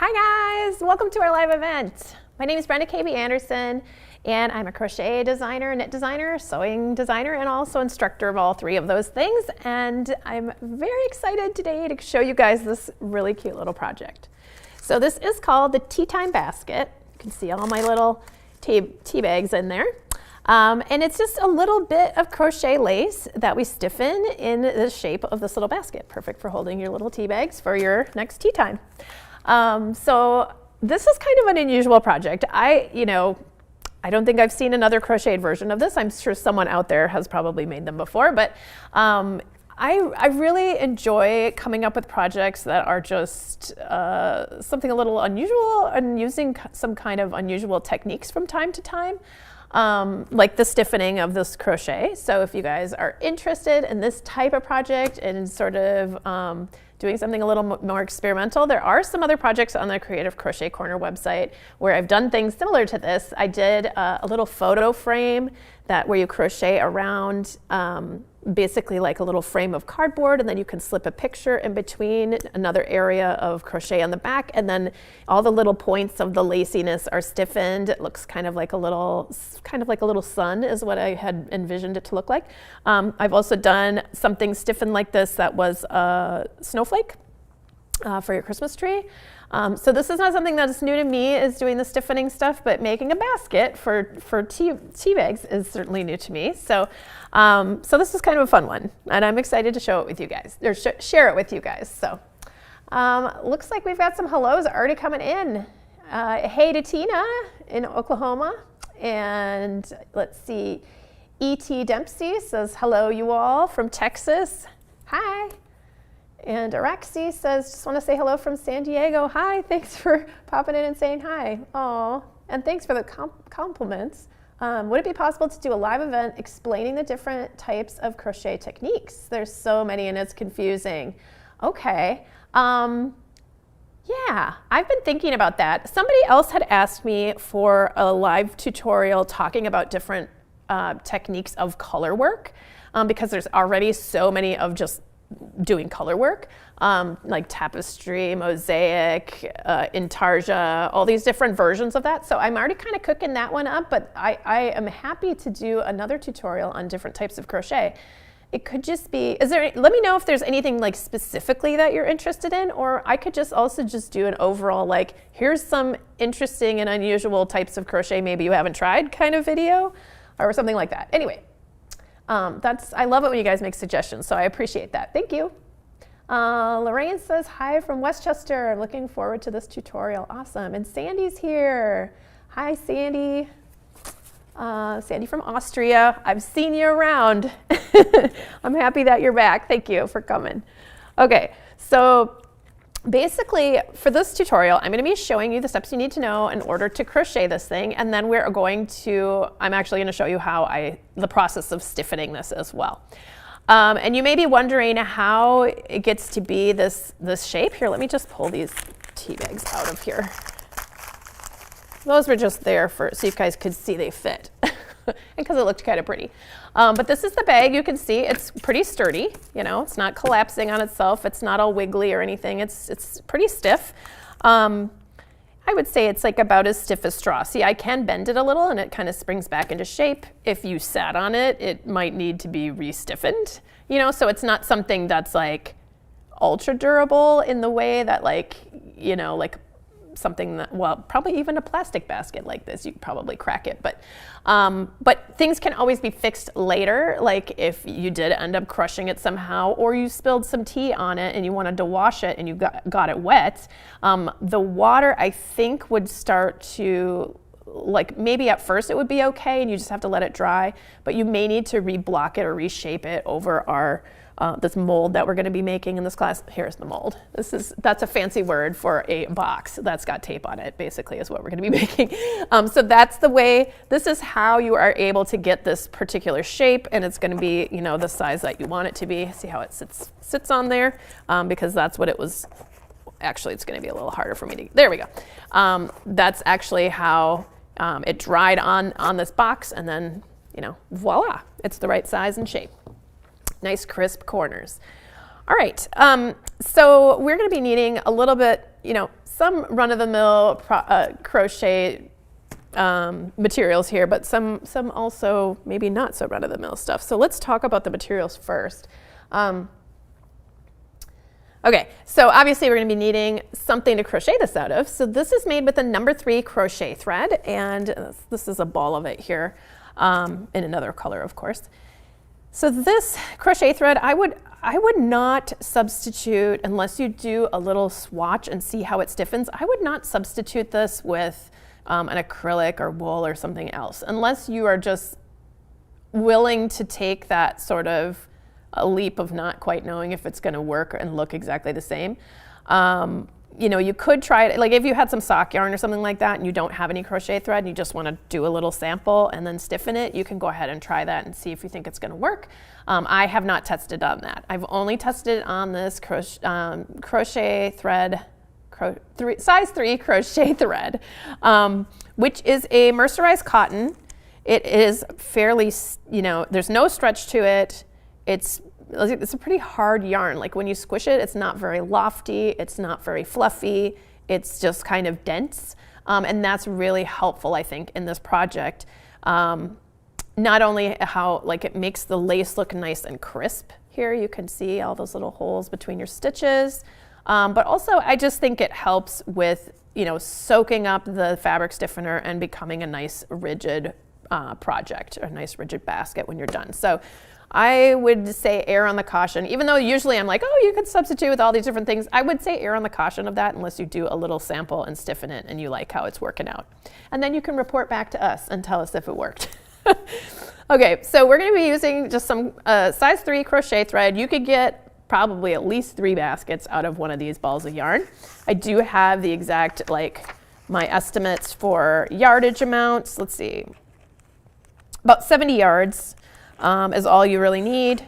Hi guys, welcome to our live event. My name is Brenda KB Anderson and I'm a crochet designer, knit designer, sewing designer, and also instructor of all three of those things. And I'm very excited today to show you guys this really cute little project. So this is called the Tea Time Basket. You can see all my little tea bags in there. And it's just a little bit of crochet lace that we stiffen in the shape of this little basket. Perfect for holding your little tea bags for your next tea time. So this is kind of an unusual project. I don't think I've seen another crocheted version of this. I'm sure someone out there has probably made them before, but I really enjoy coming up with projects that are just something a little unusual and using some kind of unusual techniques from time to time. Like the stiffening of this crochet. So if you guys are interested in this type of project and sort of doing something a little more experimental, there are some other projects on the Creative Crochet Corner website where I've done things similar to this. I did a little photo frame where you crochet around basically like a little frame of cardboard, and then you can slip a picture in between, another area of crochet on the back, and then all the little points of the laciness are stiffened. It looks kind of like a little sun is what I had envisioned it to look like. I've also done something stiffened like this that was a snowflake for your Christmas tree. So this is not something that is new to me, is doing the stiffening stuff, but making a basket for tea bags is certainly new to me. So this is kind of a fun one, and I'm excited to show it with you guys, or share it with you guys. So looks like we've got some hellos already coming in. Hey to Tina in Oklahoma, and let's see, E.T. Dempsey says hello you all from Texas. Hi. And Araxi says, just want to say hello from San Diego. Hi, thanks for popping in and saying hi. Aw, and thanks for the compliments. Would it be possible to do a live event explaining the different types of crochet techniques? There's so many and it's confusing. Okay, yeah, I've been thinking about that. Somebody else had asked me for a live tutorial talking about different techniques of color work because there's already so many of just doing color work, like tapestry, mosaic, intarsia, all these different versions of that. So I'm already kind of cooking that one up, but I am happy to do another tutorial on different types of crochet. It could just be, let me know if there's anything like specifically that you're interested in, or I could also do an overall, like, here's some interesting and unusual types of crochet maybe you haven't tried kind of video, or something like that. Anyway. I love it when you guys make suggestions, so I appreciate that. Thank you. Lorraine says, hi from Westchester. Looking forward to this tutorial. Awesome. And Sandy's here. Hi, Sandy. Sandy from Austria. I've seen you around. I'm happy that you're back. Thank you for coming. Okay, so basically, for this tutorial, I'm going to be showing you the steps you need to know in order to crochet this thing, and then I'm actually going to show you the process of stiffening this as well. And you may be wondering how it gets to be this shape. Here, let me just pull these tea bags out of here. Those were just there so you guys could see they fit, and because it looked kind of pretty. But this is the bag. You can see it's pretty sturdy. It's not collapsing on itself. It's not all wiggly or anything. It's pretty stiff. I would say it's like about as stiff as straw. See, I can bend it a little and it kind of springs back into shape. If you sat on it, it might need to be re-stiffened. So it's not something that's like ultra durable in the way that like something that, well, probably even a plastic basket like this, you could probably crack it, but things can always be fixed later. Like if you did end up crushing it somehow, or you spilled some tea on it and you wanted to wash it and you got it wet, the water, I think, would start to, like, maybe at first it would be okay and you just have to let it dry, but you may need to reblock it or reshape it over this mold that we're going to be making in this class. Here's the mold. That's a fancy word for a box that's got tape on it, basically, is what we're going to be making. So that's the way, this is how you are able to get this particular shape, and it's going to be, the size that you want it to be. See how it sits on there? Because that's what it was. Actually, it's going to be a little harder for me to, there we go. That's actually how it dried on this box, and then, voila, it's the right size and shape. Nice crisp corners. All right, so we're going to be needing a little bit, some run-of-the-mill crochet materials here, but some also maybe not so run-of-the-mill stuff. So let's talk about the materials first. Okay, so obviously we're going to be needing something to crochet this out of. So this is made with a number 3 crochet thread, and this is a ball of it here, in another color, of course. So this crochet thread, I would not substitute, unless you do a little swatch and see how it stiffens, I would not substitute this with an acrylic or wool or something else, unless you are just willing to take that sort of a leap of not quite knowing if it's going to work and look exactly the same. You know, you could try it, like if you had some sock yarn or something like that and you don't have any crochet thread and you just want to do a little sample and then stiffen it, you can go ahead and try that and see if you think it's going to work. I have not tested on that. I've only tested on this crochet thread, size 3 crochet thread, which is a mercerized cotton. It is fairly, you know, there's no stretch to it. It's a pretty hard yarn. Like when you squish it, it's not very lofty, it's not very fluffy, it's just kind of dense. And that's really helpful, I think, in this project. Not only how, like, it makes the lace look nice and crisp here, you can see all those little holes between your stitches, but also I just think it helps with, you know, soaking up the fabric stiffener and becoming a nice rigid project, or a nice rigid basket when you're done. So I would say err on the caution, even though usually I'm like, oh, you could substitute with all these different things. I would say err on the caution of that unless you do a little sample and stiffen it and you like how it's working out. And then you can report back to us and tell us if it worked. Okay, so we're going to be using just some size 3 crochet thread. You could get probably at least 3 baskets out of one of these balls of yarn. I do have the exact, like, my estimates for yardage amounts. Let's see, about 70 yards. Is all you really need.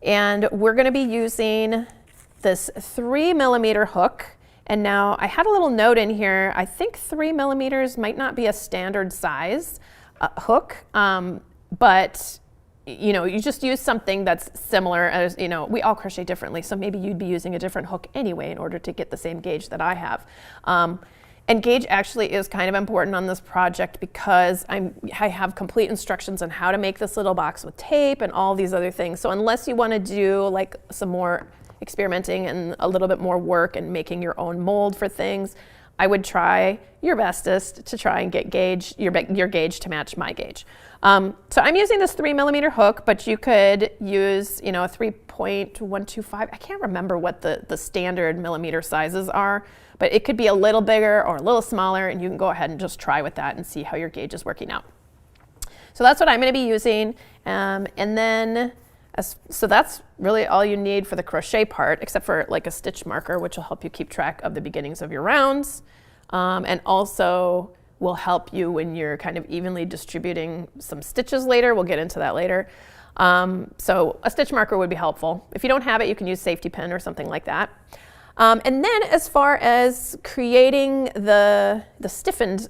And we're going to be using this 3mm hook. And now I had a little note in here. I think 3mm might not be a standard size hook, but you know, you just use something that's similar. As you know, we all crochet differently, so maybe you'd be using a different hook anyway in order to get the same gauge that I have. And gauge actually is kind of important on this project because I have complete instructions on how to make this little box with tape and all these other things. So unless you want to do like some more experimenting and a little bit more work and making your own mold for things, I would try your bestest to try and get your gauge to match my gauge. So I'm using this 3mm hook, but you could use, you know, a 3.125. I can't remember what the standard millimeter sizes are, but it could be a little bigger or a little smaller, and you can go ahead and just try with that and see how your gauge is working out. So that's what I'm going to be using, and then so that's really all you need for the crochet part, except for like a stitch marker, which will help you keep track of the beginnings of your rounds, and also will help you when you're kind of evenly distributing some stitches later. We'll get into that later. So a stitch marker would be helpful. If you don't have it, you can use safety pin or something like that. And then as far as creating the stiffened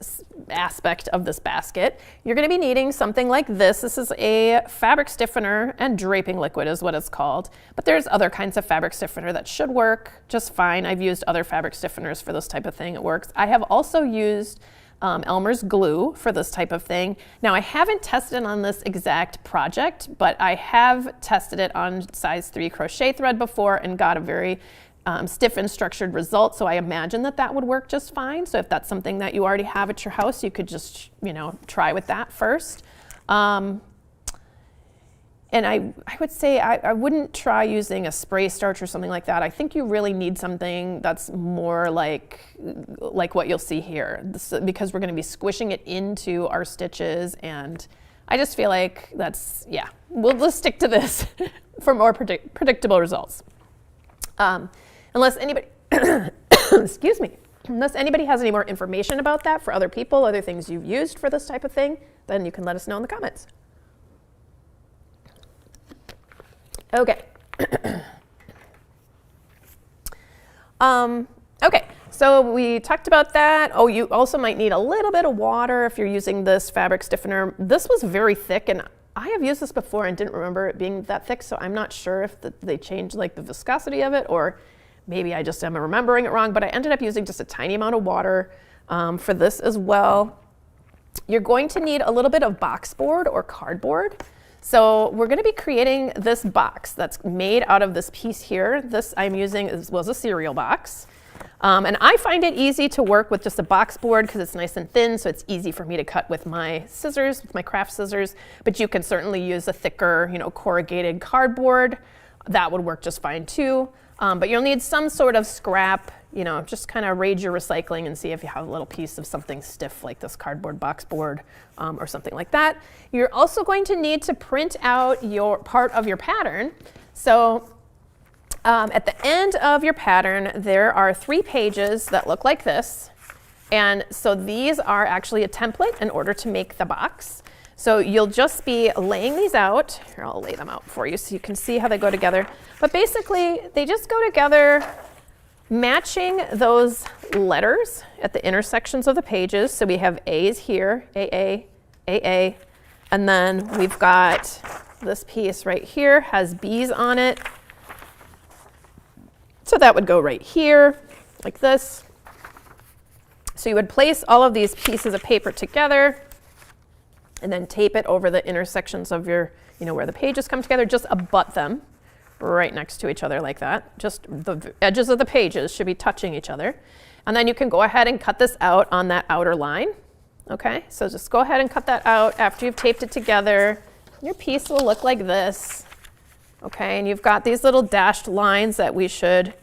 aspect of this basket, you're going to be needing something like this. This is a fabric stiffener and draping liquid is what it's called. But there's other kinds of fabric stiffener that should work just fine. I've used other fabric stiffeners for this type of thing. It works. I have also used Elmer's glue for this type of thing. Now I haven't tested on this exact project, but I have tested it on size 3 crochet thread before and got a very stiff and structured result, so I imagine that would work just fine. So if that's something that you already have at your house, you could just, you know, try with that first. And I would say I wouldn't try using a spray starch or something like that. I think you really need something that's more like what you'll see here, because we're going to be squishing it into our stitches, and I just feel like that's, yeah, we'll just stick to this for more predictable results. Unless anybody, excuse me, unless anybody has any more information about that for other people, other things you've used for this type of thing, then you can let us know in the comments. Okay. Okay, so we talked about that. Oh, you also might need a little bit of water if you're using this fabric stiffener. This was very thick, and I have used this before and didn't remember it being that thick, so I'm not sure if they changed like the viscosity of it, or maybe I just am remembering it wrong, but I ended up using just a tiny amount of water for this as well. You're going to need a little bit of box board or cardboard. So we're going to be creating this box that's made out of this piece here. This I'm using was a cereal box. And I find it easy to work with just a box board because it's nice and thin, so it's easy for me to cut with my scissors, with my craft scissors. But you can certainly use a thicker, corrugated cardboard. That would work just fine too. But you'll need some sort of scrap, just kind of raid your recycling and see if you have a little piece of something stiff like this cardboard box board or something like that. You're also going to need to print out your part of your pattern. So at the end of your pattern, there are 3 pages that look like this. And so these are actually a template in order to make the box. So you'll just be laying these out. Here, I'll lay them out for you so you can see how they go together. But basically, they just go together matching those letters at the intersections of the pages. So we have A's here, AA, AA. And then we've got this piece right here, has B's on it. So that would go right here, like this. So you would place all of these pieces of paper together and then tape it over the intersections of your, where the pages come together. Just abut them right next to each other like that. Just the edges of the pages should be touching each other. And then you can go ahead and cut this out on that outer line. Okay, so just go ahead and cut that out after you've taped it together. Your piece will look like this. Okay, and you've got these little dashed lines that we should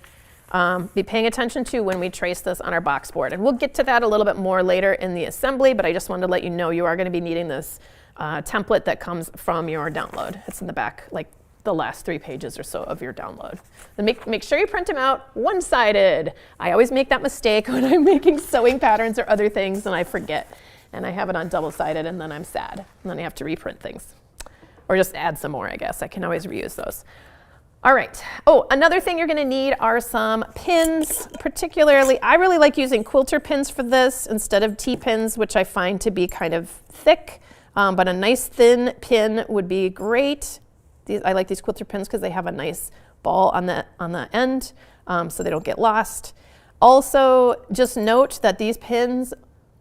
be paying attention to when we trace this on our box board. And we'll get to that a little bit more later in the assembly, but I just wanted to let you know you are going to be needing this template that comes from your download. It's in the back, like the last 3 pages or so of your download. And make sure you print them out one-sided. I always make that mistake when I'm making sewing patterns or other things and I forget. And I have it on double-sided and then I'm sad. And then I have to reprint things. Or just add some more, I guess. I can always reuse those. All right. Oh, another thing you're going to need are some pins. Particularly, I really like using quilter pins for this instead of T-pins, which I find to be kind of thick. But a nice thin pin would be great. I like these quilter pins because they have a nice ball on the end, so they don't get lost. Also, just note that these pins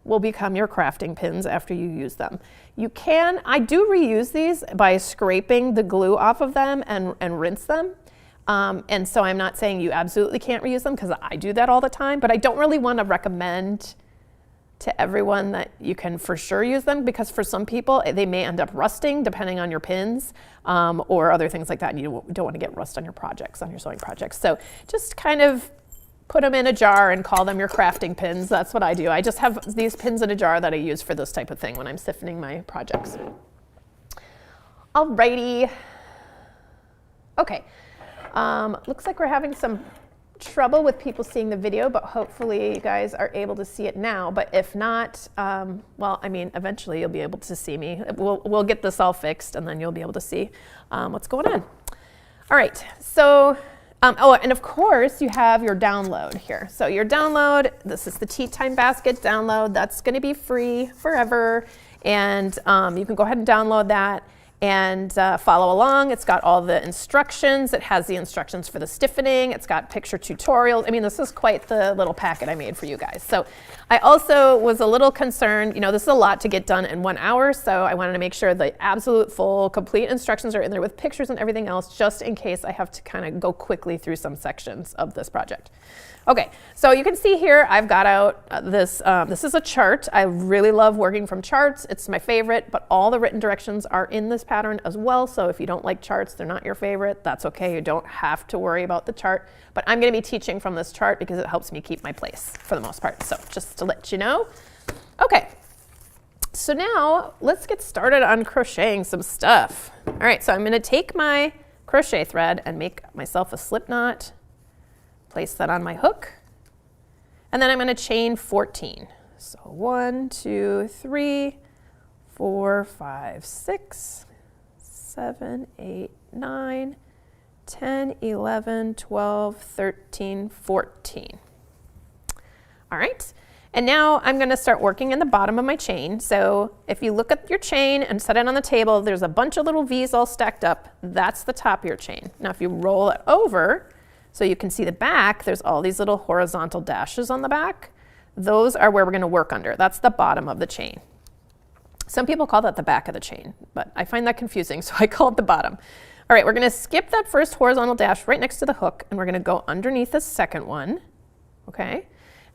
will become your crafting pins after you use them. I do reuse these by scraping the glue off of them and rinse them. And so I'm not saying you absolutely can't reuse them because I do that all the time, but I don't really want to recommend to everyone that you can for sure use them because for some people they may end up rusting depending on your pins or other things like that. And you don't want to get rust on your projects, on your sewing projects. So just kind of put them in a jar and call them your crafting pins. That's what I do. I just have these pins in a jar that I use for this type of thing when I'm sifting my projects. Alrighty. Okay. Looks like we're having some trouble with people seeing the video, but hopefully you guys are able to see it now. But if not, well, I mean, eventually you'll be able to see me. We'll get this all fixed and then you'll be able to see what's going on. All right, so oh, and of course you have your download here. So your download, this is the Tea Time Basket download. That's going to be free forever. And you can go ahead and download that and follow along. It's got all the instructions. It has the instructions for the stiffening. It's got picture tutorials. I mean, this is quite the little packet I made for you guys. So I also was a little concerned, this is a lot to get done in 1 hour, so I wanted to make sure the absolute full, complete instructions are in there with pictures and everything else, just in case I have to kind of go quickly through some sections of this project. Okay, so you can see here I've got out this is a chart. I really love working from charts. It's my favorite, but all the written directions are in this pattern as well. So if you don't like charts, they're not your favorite, that's okay. You don't have to worry about the chart. But I'm going to be teaching from this chart because it helps me keep my place for the most part. So just to let you know. Okay, so now let's get started on crocheting some stuff. All right, so I'm going to take my crochet thread and make myself a slip knot. Place that on my hook, and then I'm going to chain 14. So 1, 2, 3, 4, 5, 6, 7, 8, 9, 10, 11, 12, 13, 14. All right, and now I'm going to start working in the bottom of my chain. So if you look at your chain and set it on the table, there's a bunch of little V's all stacked up. That's the top of your chain. Now if you roll it over, So you can see the back, there's all these little horizontal dashes on the back. Those are where we're going to work under. That's the bottom of the chain. Some people call that the back of the chain, but I find that confusing, so I call it the bottom. All right, we're going to skip that first horizontal dash right next to the hook, and we're going to go underneath the second one, okay?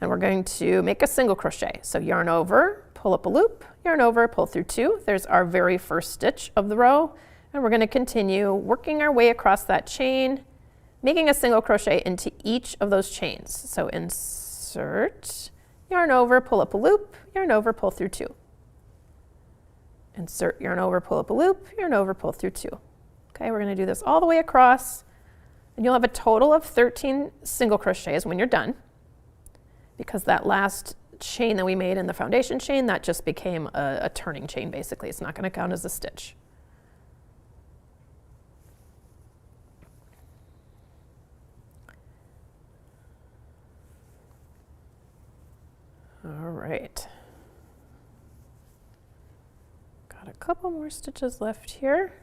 And we're going to make a single crochet. So yarn over, pull up a loop, yarn over, pull through 2. There's our very first stitch of the row, and we're going to continue working our way across that chain, making a single crochet into each of those chains. So insert, yarn over, pull up a loop, yarn over, pull through 2. Insert, yarn over, pull up a loop, yarn over, pull through 2. Okay, we're going to do this all the way across, and you'll have a total of 13 single crochets when you're done, because that last chain that we made in the foundation chain, that just became a turning chain basically. It's not going to count as a stitch. All right. Got a couple more stitches left here.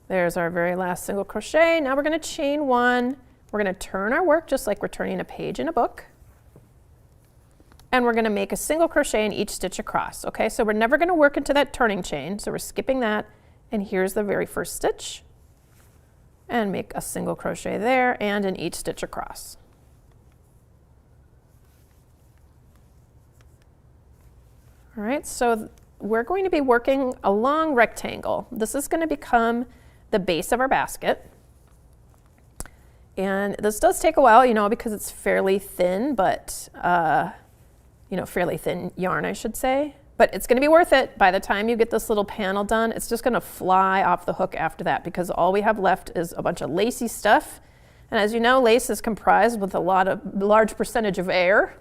There's our very last single crochet. Now we're going to chain 1. We're going to turn our work just like we're turning a page in a book. And we're going to make a single crochet in each stitch across. Okay, so we're never going to work into that turning chain, so we're skipping that. And here's the very first stitch. And make a single crochet there and in each stitch across. All right, so we're going to be working a long rectangle. This is going to become the base of our basket. And this does take a while, you know, because it's fairly thin, but, you know, fairly thin yarn, I should say. But it's going to be worth it. By the time you get this little panel done, it's just going to fly off the hook after that, because all we have left is a bunch of lacy stuff. And as you know, lace is comprised with a large percentage of air,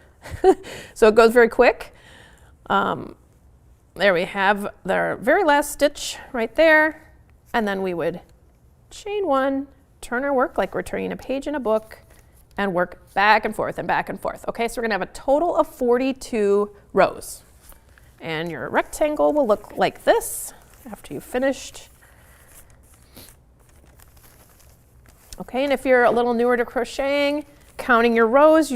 so it goes very quick. There we have their very last stitch right there. And then we would chain 1, turn our work like we're turning a page in a book, and work back and forth and back and forth. Okay, so we're going to have a total of 42 rows. And your rectangle will look like this after you've finished. Okay, and if you're a little newer to crocheting, counting your rows,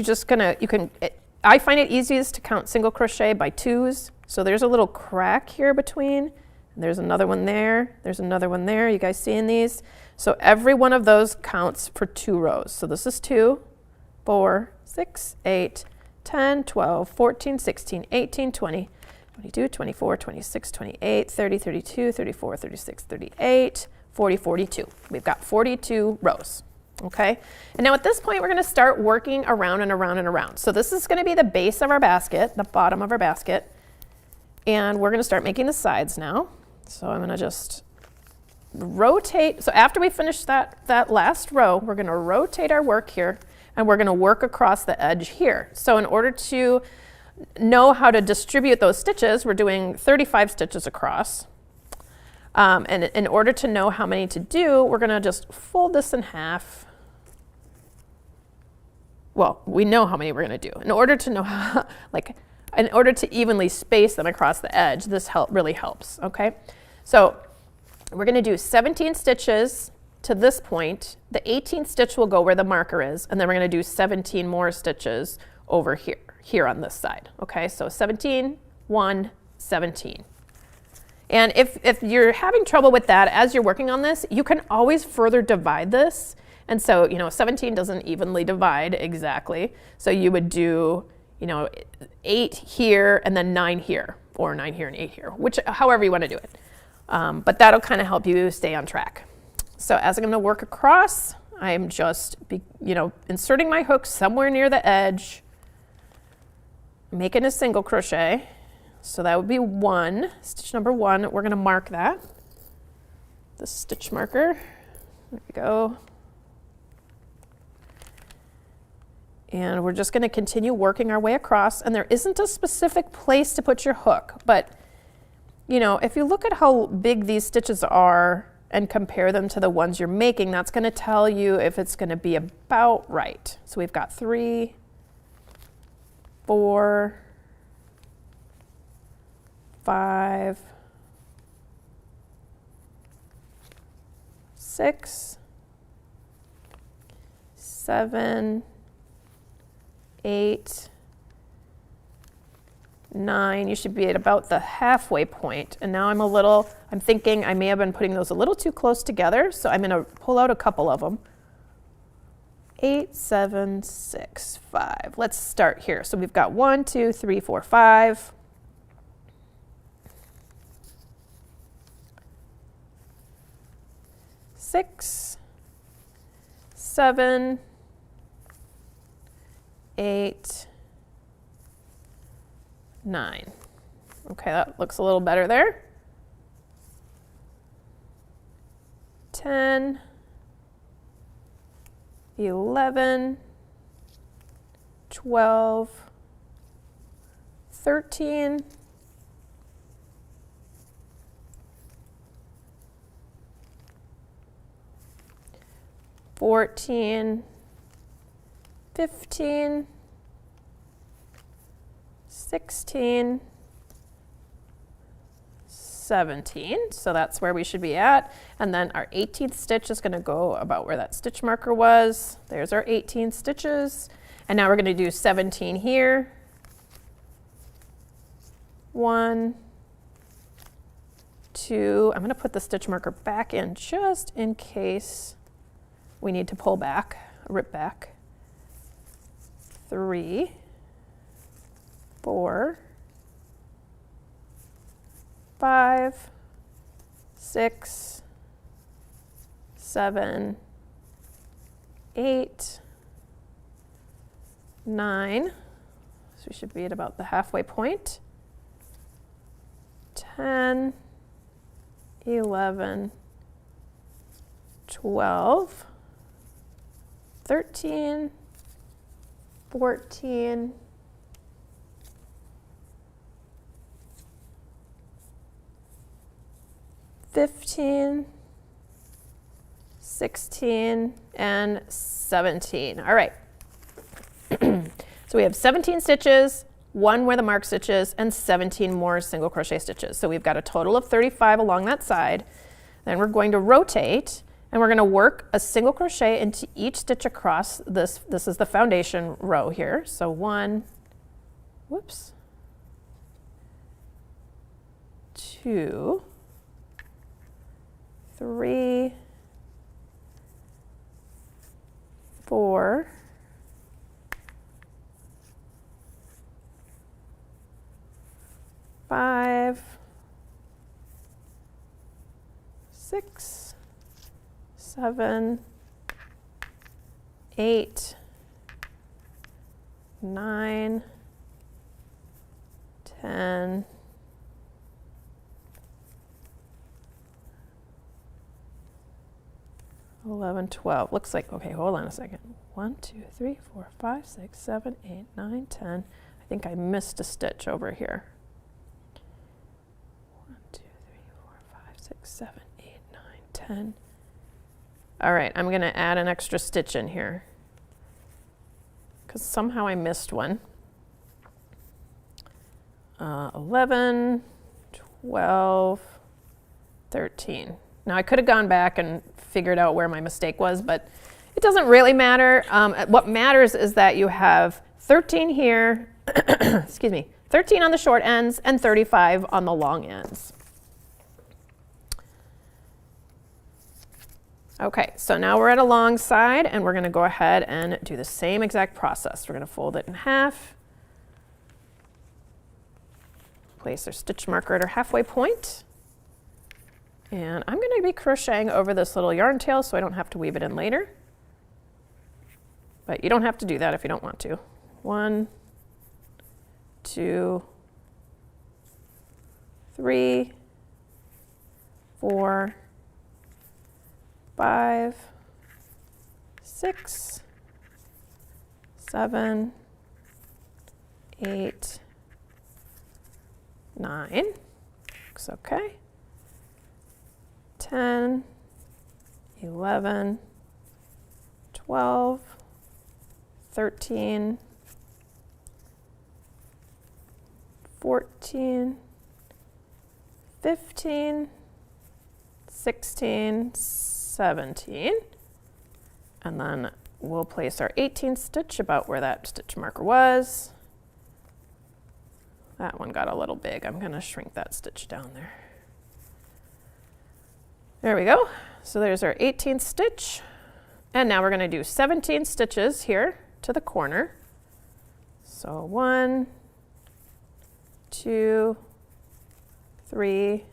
I find it easiest to count single crochet by 2s. So there's a little crack here between. There's another one there. There's another one there. You guys seeing these? So every one of those counts for 2 rows. So this is 2, 4, 6, 8, 10, 12, 14, 16, 18, 20, 22, 24, 26, 28, 30, 32, 34, 36, 38, 40, 42. We've got 42 rows. Okay, and now at this point we're going to start working around and around and around. So this is going to be the base of our basket, the bottom of our basket, and we're going to start making the sides now. So I'm going to just rotate. So after we finish that last row, we're going to rotate our work here, and we're going to work across the edge here. So in order to know how to distribute those stitches, we're doing 35 stitches across. And in order to know how many to do, we're going to just fold this in half. Well, we know how many we're going to do. In order to know how, in order to evenly space them across the edge, this really helps, okay? So we're going to do 17 stitches to this point. The 18th stitch will go where the marker is, and then we're going to do 17 more stitches over here on this side, okay? So 17, 1, 17. And if you're having trouble with that as you're working on this, you can always further divide this. And so, 17 doesn't evenly divide exactly. So you would do, 8 here and then 9 here, or 9 here and 8 here, however you want to do it. But that'll kind of help you stay on track. So as I'm going to work across, I'm just, inserting my hook somewhere near the edge, making a single crochet. So that would be 1, stitch number 1. We're going to mark that, the stitch marker. There we go. And we're just going to continue working our way across. And there isn't a specific place to put your hook, but if you look at how big these stitches are and compare them to the ones you're making, that's going to tell you if it's going to be about right. So we've got 3, 4, 5, 6, 7, 8, 9. You should be at about the halfway point. And now I'm thinking I may have been putting those a little too close together, so I'm going to pull out a couple of them. 8, 7, 6, 5. Let's start here. So we've got 1, 2, 3, 4, 5. 6, 7, 8, 9. Okay, that looks a little better there. 10, 11, 12, 13, 14, 15, 16, 17, so that's where we should be at. And then our 18th stitch is going to go about where that stitch marker was. There's our 18 stitches. And now we're going to do 17 here. 1, 2. I'm going to put the stitch marker back in just in case we need to pull back, rip back. 3, 4, 5, 6, 7, 8, 9. So we should be at about the halfway point. 10, 11, 12, 13, 14, 15, 16, and 17. All right. So we have 17 stitches, 1 where the mark stitch is, and 17 more single crochet stitches. So we've got a total of 35 along that side. Then we're going to rotate, and we're going to work a single crochet into each stitch across this. This is the foundation row here. So 1, whoops, 2, 3, 4, 5, 6, 7, 8, 9, 10, 11, 12. Looks like, okay, hold on a second. 1, 2, 3, 4, 5, 6, 7, 8, 9, 10. I think I missed a stitch over here. 1, 2, 3, 4, 5, 6, 7, 8, 9, 10. All right, I'm going to add an extra stitch in here because somehow I missed one. 11, 12, 13. Now I could have gone back and figured out where my mistake was, but it doesn't really matter. What matters is that you have 13 here, excuse me, 13 on the short ends and 35 on the long ends. Okay, so now we're at a long side and we're going to go ahead and do the same exact process. We're going to fold it in half, place our stitch marker at our halfway point. And I'm going to be crocheting over this little yarn tail so I don't have to weave it in later. But you don't have to do that if you don't want to. 1, 2, 3, 4, 5, 6, 7, 8, 9. Looks okay. 10, 11, 12, 13, 14, 15, 16, 17, and then we'll place our 18th stitch about where that stitch marker was. That one got a little big. I'm going to shrink that stitch down there. There we go. So there's our 18th stitch. And now we're going to do 17 stitches here to the corner. So 1, 2, 3,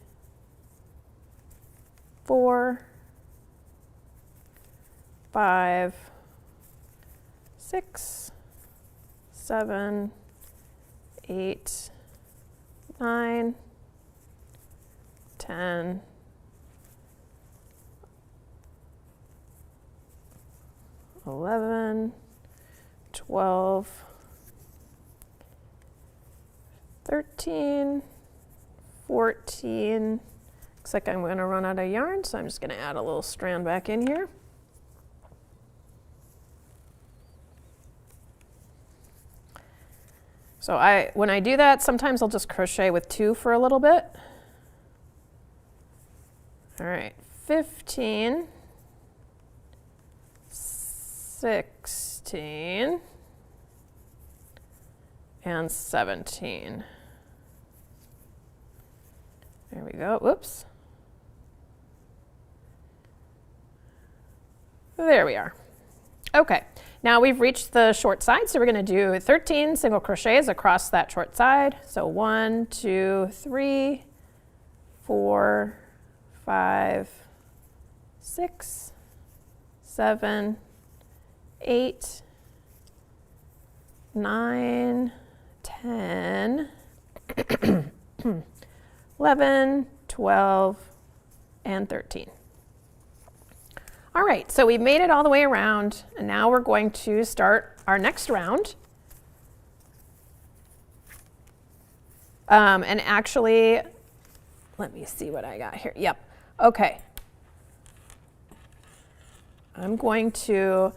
4, 5, 6, 7, 8, 9, 10, 11, 12, 13, 14. Looks like I'm going to run out of yarn, so I'm just going to add a little strand back in here. So when I do that, sometimes I'll just crochet with 2 for a little bit. All right, 15, 16, and 17. There we go. Whoops. There we are. Okay, now we've reached the short side, so we're going to do 13 single crochets across that short side. So 1, 2, 3, 4, 5, 6, 7, 8, 9, 10, 11, 12, and 13. All right, so we've made it all the way around, and now we're going to start our next round. And actually, let me see what I got here. Yep, okay. I'm going to,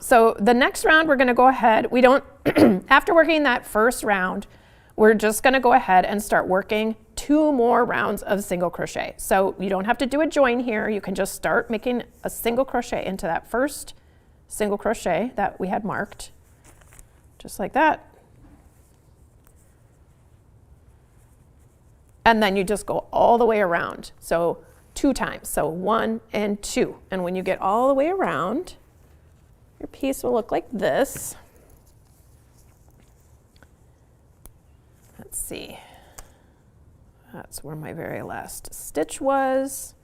so the next round we're gonna go ahead, we don't, after working that first round, we're just gonna go ahead and start working 2 more rounds of single crochet. So you don't have to do a join here. You can just start making a single crochet into that first single crochet that we had marked, just like that. And then you just go all the way around. So 2 times, so 1 and 2. And when you get all the way around, your piece will look like this. Let's see. That's where my very last stitch was.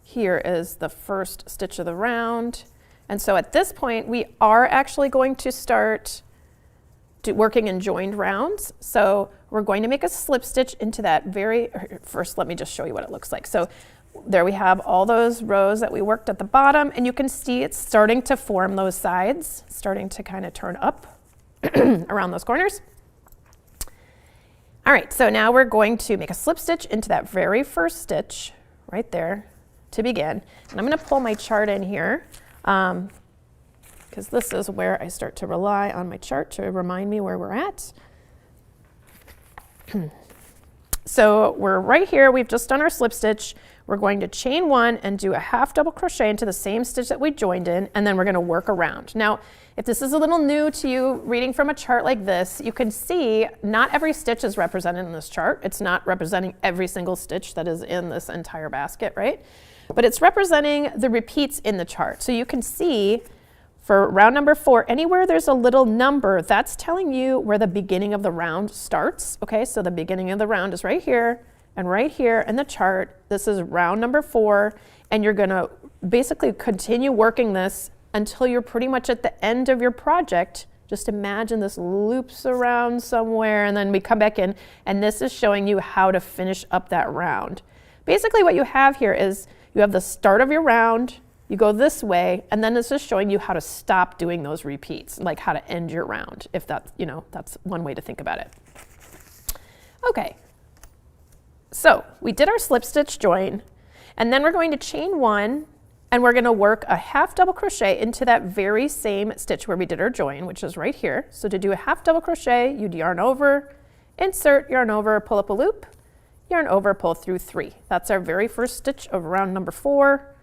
Here is the first stitch of the round. And so at this point, we are actually going to start working in joined rounds. So we're going to make a slip stitch into that first, let me just show you what it looks like. So there we have all those rows that we worked at the bottom, and you can see it's starting to form those sides, starting to kind of turn up around those corners. All right, so now we're going to make a slip stitch into that very first stitch right there to begin. And I'm going to pull my chart in here because this is where I start to rely on my chart to remind me where we're at. So we're right here, we've just done our slip stitch. We're going to chain 1 and do a half double crochet into the same stitch that we joined in, and then we're going to work around. Now, if this is a little new to you reading from a chart like this, you can see not every stitch is represented in this chart. It's not representing every single stitch that is in this entire basket, right? But it's representing the repeats in the chart. So you can see for round number 4, anywhere there's a little number, that's telling you where the beginning of the round starts. Okay, so the beginning of the round is right here, and right here in the chart, this is round number 4, and you're gonna basically continue working this until you're pretty much at the end of your project. Just imagine this loops around somewhere, and then we come back in, and this is showing you how to finish up that round. Basically what you have here is you have the start of your round, you go this way, and then it's just showing you how to stop doing those repeats, like how to end your round, if that's, you know, that's one way to think about it. Okay, so we did our slip stitch join, and then we're going to chain 1, and we're going to work a half double crochet into that very same stitch where we did our join, which is right here. So to do a half double crochet, you'd yarn over, insert, yarn over, pull up a loop, yarn over, pull through 3. That's our very first stitch of round number 4.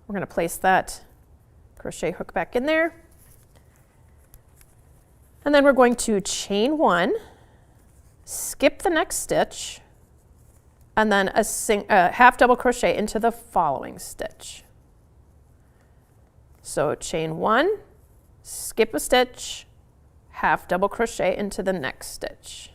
We're going to place that crochet hook back in there. And then we're going to chain 1, skip the next stitch, and then a half double crochet into the following stitch. So chain 1, skip a stitch, half double crochet into the next stitch.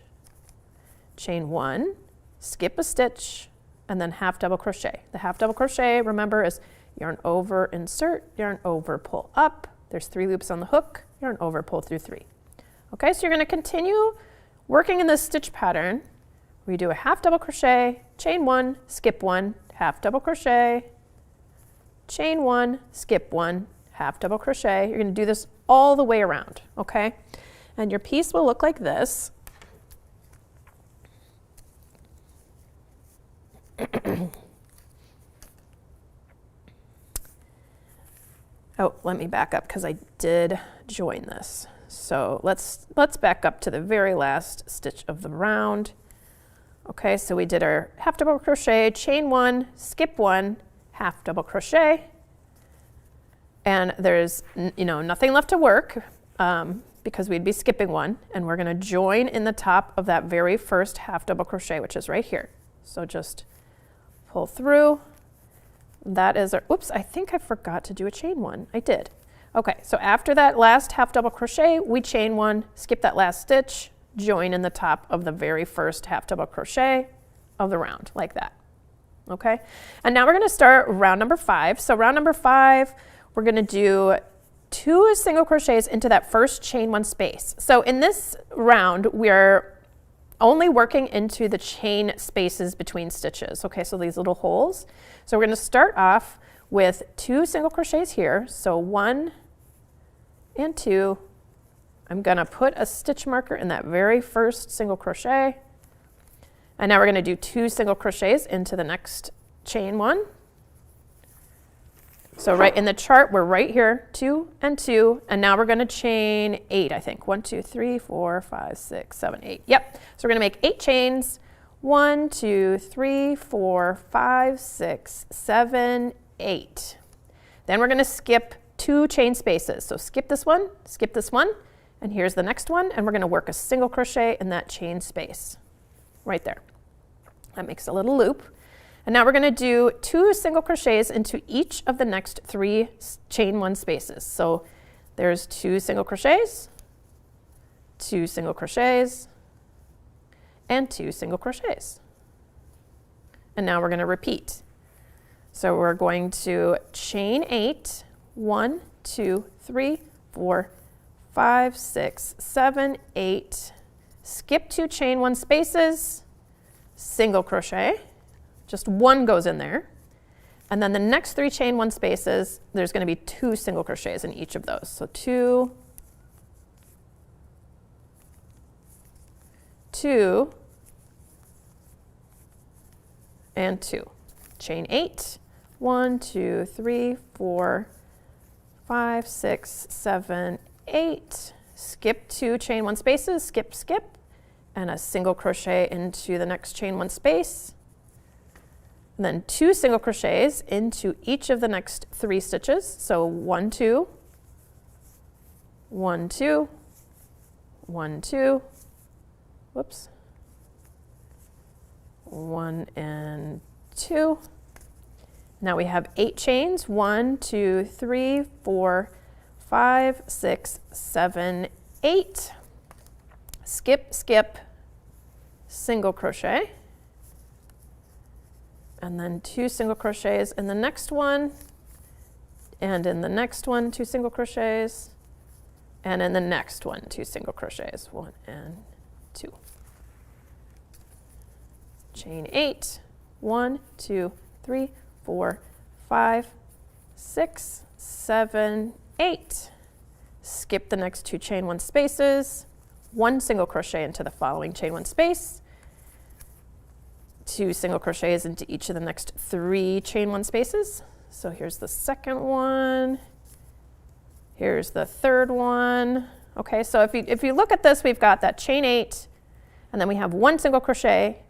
Chain 1, skip a stitch, and then half double crochet. The half double crochet, remember, is yarn over, insert, yarn over, pull up. There's 3 loops on the hook, yarn over, pull through 3. Okay, so you're going to continue working in this stitch pattern where you do a half double crochet, chain 1, skip 1, half double crochet, chain 1, skip 1, half double crochet. You're going to do this all the way around, okay? And your piece will look like this. Oh, let me back up because I did join this. So let's back up to the very last stitch of the round. Okay, so we did our half double crochet, chain 1, skip 1, half double crochet, and there's nothing left to work because we'd be skipping 1, and we're going to join in the top of that very first half double crochet, which is right here. So just pull through. That is our, oops, I think I forgot to do a chain 1. I did. Okay, so after that last half double crochet, we chain 1, skip that last stitch, join in the top of the very first half double crochet of the round, like that. Okay, and now we're going to start round number 5. So round number 5, we're going to do 2 single crochets into that first chain 1 space. So in this round, we're only working into the chain spaces between stitches. Okay, so these little holes. So we're going to start off with 2 single crochets here. So 1 and 2. I'm going to put a stitch marker in that very first single crochet. And now we're going to do 2 single crochets into the next chain 1. So right in the chart, we're right here, 2 and 2, and now we're going to chain 8, I think. 1, 2, 3, 4, 5, 6, 7, 8. Yep. So we're going to make 8 chains. 1, 2, 3, 4, 5, 6, 7, 8. Then we're going to skip 2 chain spaces. So skip this one, and here's the next one, and we're going to work a single crochet in that chain space right there. That makes a little loop. And now we're going to do 2 single crochets into each of the next 3 chain 1 spaces. So there's 2 single crochets, 2 single crochets, and 2 single crochets. And now we're going to repeat. So we're going to chain 8, 1, 2, 3, 4, 5, 6, 7, 8, skip 2 chain 1 spaces, single crochet, just 1 goes in there, and then the next 3 chain 1 spaces, there's going to be 2 single crochets in each of those. So 2, 2, and 2. Chain 8, 1, 2, 3, 4, 5, 6, 7, 8, skip 2 chain 1 spaces, skip, skip, and a single crochet into the next chain 1 space. And then 2 single crochets into each of the next 3 stitches. So 1, 2, 1, 2, 1, 2, whoops, 1 and 2. Now we have 8 chains, 1, 2, 3, 4, 5, 6, 7, 8. Skip, skip, single crochet. And then 2 single crochets in the next one, and in the next one, 2 single crochets, and in the next one, 2 single crochets, 1 and 2. Chain 8, 1, 2, 3, 4, 5, 6, 7, 8. Skip the next 2 chain 1 spaces, 1 single crochet into the following chain 1 space, 2 single crochets into each of the next 3 chain 1 spaces. So here's the second one, here's the third one. Okay, so if you look at this, we've got that chain 8, and then we have 1 single crochet,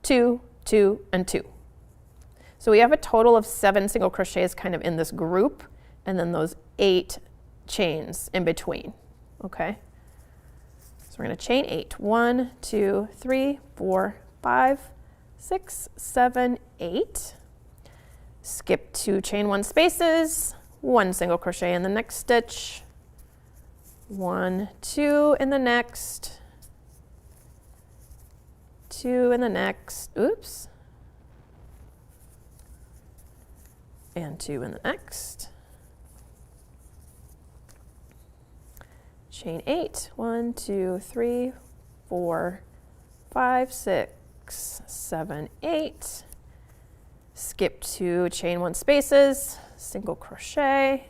2, 2, and 2. So we have a total of 7 single crochets kind of in this group, and then those 8 chains in between, okay? So we're going to chain 8. 1, 2, 3, 4, 5, 6, 7, 8. Skip 2 chain 1 spaces, 1 single crochet in the next stitch, 1, 2 in the next, 2 in the next, oops, and 2 in the next. Chain 8, 1, 2, 3, 4, 5, 6, 7, 8. Skip 2 chain 1 spaces, single crochet,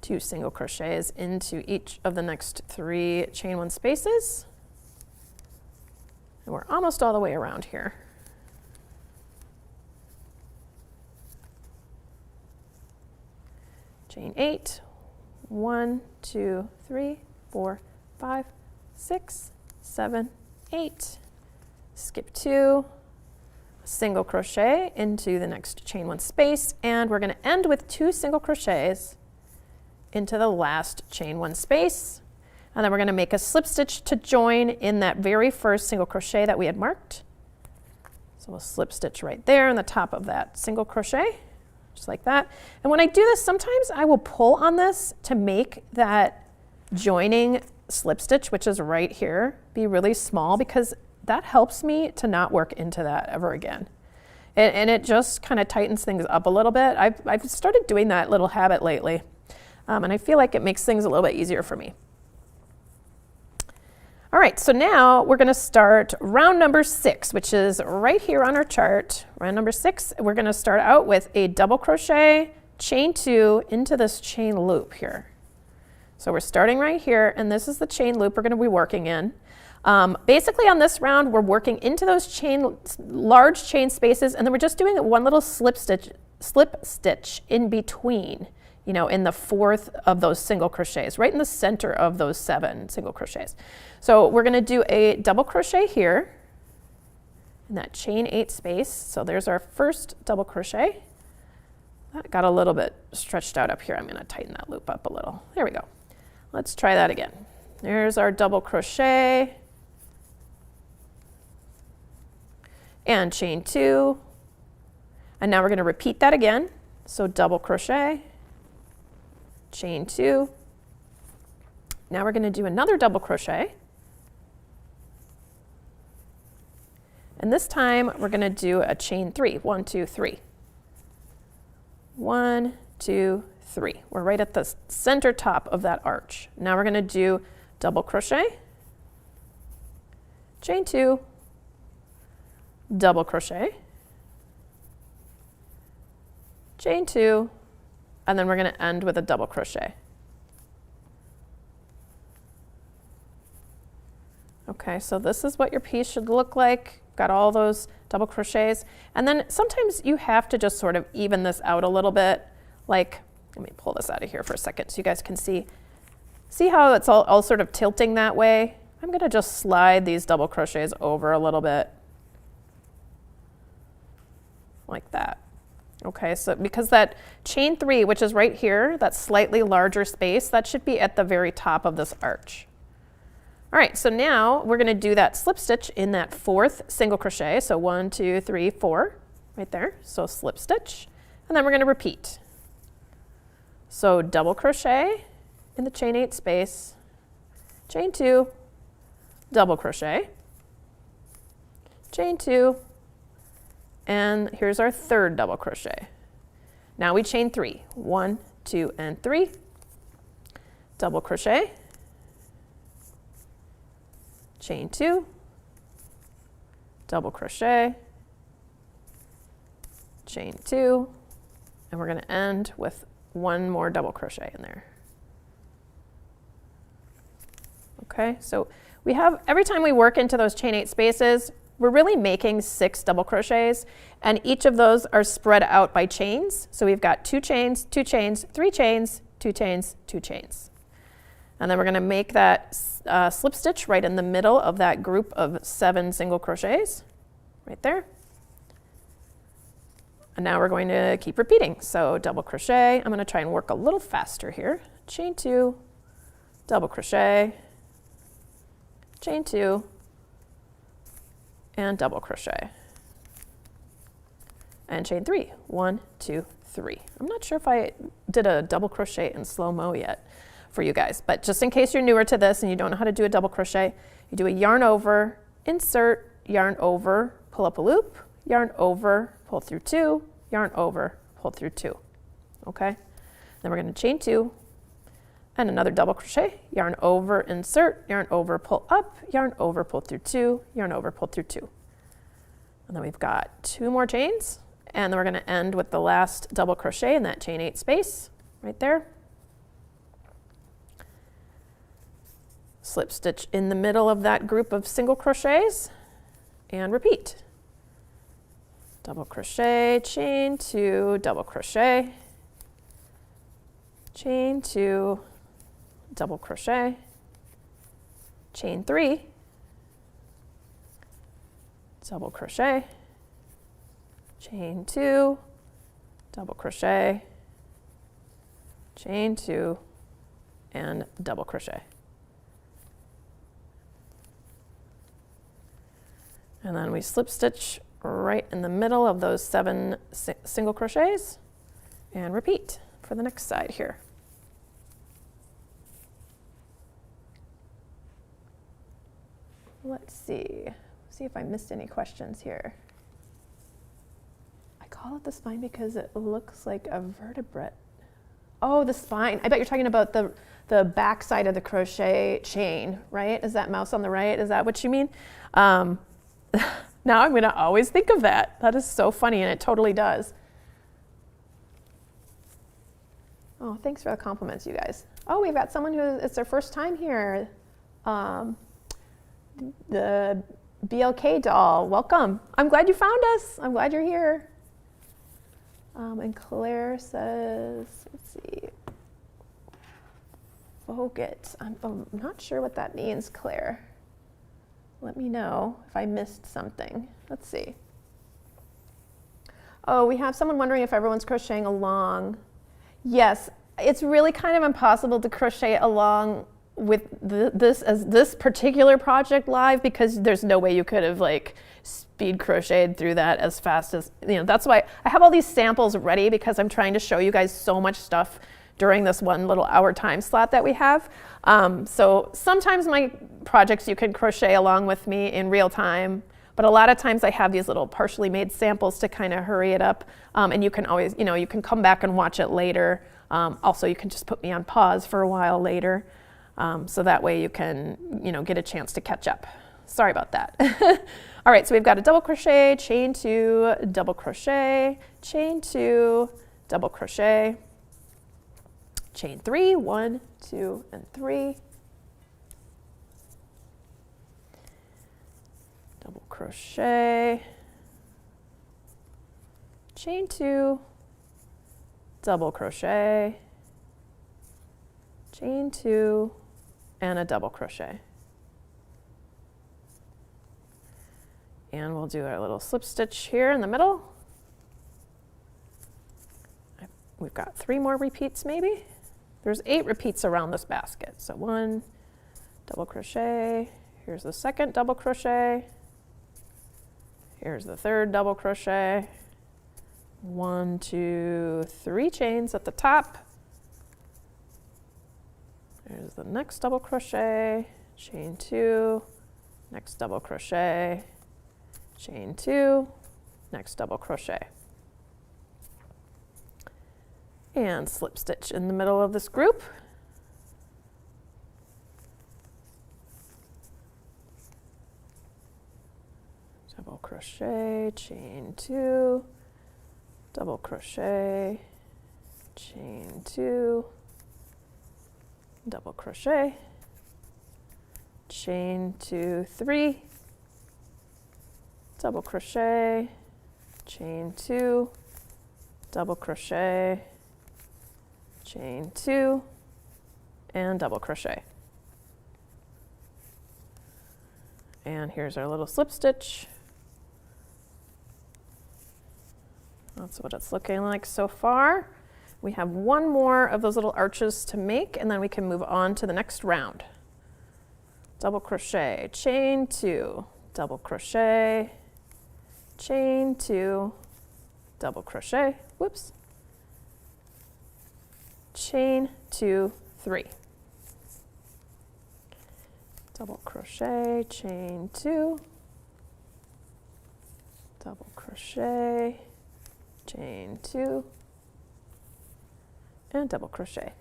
2 single crochets into each of the next 3 chain 1 spaces. And we're almost all the way around here. Chain 8, 1, 2, 3, 4, 5, 6, 7, 8. Skip 2, single crochet into the next chain 1 space, and we're going to end with 2 single crochets into the last chain 1 space, and then we're going to make a slip stitch to join in that very first single crochet that we had marked. So we'll slip stitch right there on the top of that single crochet, just like that. And when I do this, sometimes I will pull on this to make that joining slip stitch, which is right here, be really small, because that helps me to not work into that ever again. And it just kind of tightens things up a little bit. I've started doing that little habit lately, and I feel like it makes things a little bit easier for me. All right, so now we're going to start round number 6, which is right here on our chart. Round number 6, we're going to start out with a double crochet, chain 2 into this chain loop here. So we're starting right here, and this is the chain loop we're going to be working in. Basically on this round, we're working into those large chain spaces, and then we're just doing one little slip stitch in between, you know, in the 4th of those single crochets, right in the center of those 7 single crochets. So we're going to do a double crochet here in that chain 8 space. So there's our first double crochet. That got a little bit stretched out up here. I'm going to tighten that loop up a little. There we go. Let's try that again. There's our double crochet and chain 2. And now we're going to repeat that again. So double crochet, chain 2. Now we're going to do another double crochet. And this time we're going to do a chain 3. 1, 2, 3. 1, 2, 3. We're right at the center top of that arch. Now we're going to do double crochet, chain 2, double crochet, chain 2, and then we're going to end with a double crochet. Okay, so this is what your piece should look like. Got all those double crochets. And then sometimes you have to just sort of even this out a little bit. Like, let me pull this out of here for a second so you guys can see. See how it's all sort of tilting that way? I'm going to just slide these double crochets over a little bit. Like that. Okay, so because that chain 3, which is right here, that slightly larger space, that should be at the very top of this arch. All right, so now we're going to do that slip stitch in that 4th single crochet. So 1, 2, 3, 4, right there. So slip stitch, and then we're going to repeat. So double crochet in the chain 8 space, chain 2, double crochet, chain 2, and here's our 3rd double crochet. Now we chain 3. 1, 2, and 3. Double crochet, chain 2, double crochet, chain 2, and we're going to end with 1 more double crochet in there. Okay, so we have, every time we work into those chain 8 spaces, we're really making 6 double crochets, and each of those are spread out by chains. So we've got 2 chains, 2 chains, 3 chains, 2 chains, 2 chains. And then we're going to make that slip stitch right in the middle of that group of 7 single crochets, right there. And now we're going to keep repeating. So double crochet, I'm going to try and work a little faster here. Chain 2, double crochet, chain 2, and double crochet. And chain 3, 1, 2, 3. I'm not sure if I did a double crochet in slow-mo yet for you guys, but just in case you're newer to this and you don't know how to do a double crochet, you do a yarn over, insert, yarn over, pull up a loop, yarn over, pull through 2, yarn over, pull through 2. Okay? Then we're going to chain 2 and another double crochet, yarn over, insert, yarn over, pull up, yarn over, pull through 2, yarn over, pull through 2. And then we've got 2 more chains, and then we're going to end with the last double crochet in that chain 8 space right there. Slip stitch in the middle of that group of single crochets and repeat. Double crochet, chain 2, double crochet, chain 2, double crochet, chain 3, double crochet, chain 2, double crochet, chain 2, and double crochet. And then we slip stitch right in the middle of those 7 single crochets and repeat for the next side here. Let's see if I missed any questions here. I call it the spine because it looks like a vertebrate. Oh, the spine. I bet you're talking about the back side of the crochet chain, right? Is that mouse on the right? Is that what you mean? Now I'm going to always think of that. That is so funny, and it totally does. Oh, thanks for the compliments, you guys. Oh, we've got someone who it's their first time here. The BLK doll, welcome. I'm glad you found us. I'm glad you're here. And Claire says, let's see, Voget. I'm not sure what that means, Claire. Let me know if I missed something. Let's see. Oh, we have someone wondering if everyone's crocheting along. Yes, it's really kind of impossible to crochet along with this particular project live because there's no way you could have like speed crocheted through that as fast as, that's why I have all these samples ready because I'm trying to show you guys so much stuff during this one little hour time slot that we have. So sometimes my projects you can crochet along with me in real time, but a lot of times I have these little partially made samples to kind of hurry it up. And you can always, you can come back and watch it later. Also, you can just put me on pause for a while later. So that way you can, get a chance to catch up. Sorry about that. All right, so we've got a double crochet, chain 2, double crochet, chain 2, double crochet, chain 3, 1, 2, and 3. Double crochet, chain 2, double crochet, chain 2, and a double crochet. And we'll do our little slip stitch here in the middle. We've got 3 more repeats maybe. There's 8 repeats around this basket. So 1, double crochet, here's the second double crochet, here's the third double crochet, 1, 2, 3 chains at the top. There's the next double crochet, chain 2, next double crochet, chain 2, next double crochet. And slip stitch in the middle of this group. Double crochet, chain 2, double crochet, chain 2, double crochet, chain 2, 3, double crochet, chain 2, double crochet, chain 2, and double crochet. And here's our little slip stitch. That's what it's looking like so far. We have one more of those little arches to make, and then we can move on to the next round. Double crochet, chain 2, double crochet, chain 2, double crochet, whoops, chain 2, 3. Double crochet, chain 2, double crochet, chain 2, and double crochet.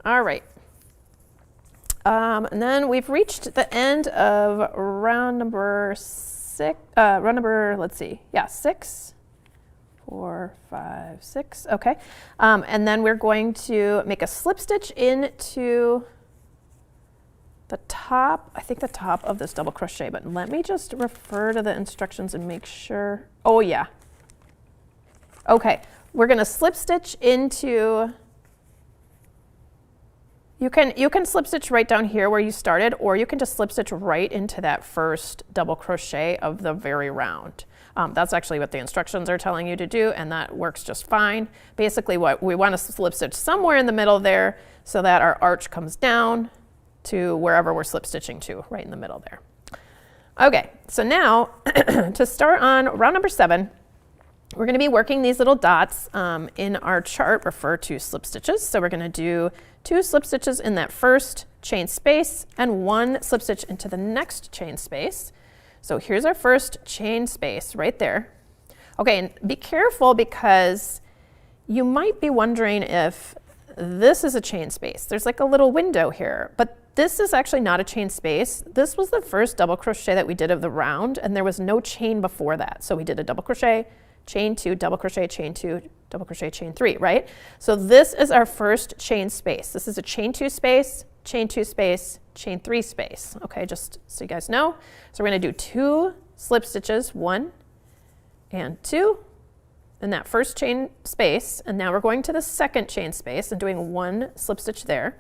All right. And then we've reached the end of round number 6. Let's see. Yeah, 6, 4, 5, 6. Okay. And then we're going to make a slip stitch into the top, I think the top of this double crochet, but let me just refer to the instructions and make sure. Oh yeah. Okay. We're going to slip stitch into, you can slip stitch right down here where you started, or you can just slip stitch right into that first double crochet of the very round. That's actually what the instructions are telling you to do, and that works just fine. Basically, what we want to slip stitch somewhere in the middle there so that our arch comes down to wherever we're slip stitching to, right in the middle there. Okay, so now to start on round number 7, we're going to be working these little dots in our chart, refer to slip stitches. So we're going to do 2 slip stitches in that first chain space and 1 slip stitch into the next chain space. So here's our first chain space right there. Okay, and be careful because you might be wondering if this is a chain space. There's like a little window here, but this is actually not a chain space. This was the first double crochet that we did of the round, and there was no chain before that. So we did a double crochet, chain 2, double crochet, chain 2, double crochet, chain 3, right? So this is our first chain space. This is a chain 2 space, chain 2 space, chain 3 space. Okay, just so you guys know. So we're going to do 2 slip stitches, 1 and 2 in that first chain space, and now we're going to the second chain space and doing 1 slip stitch there.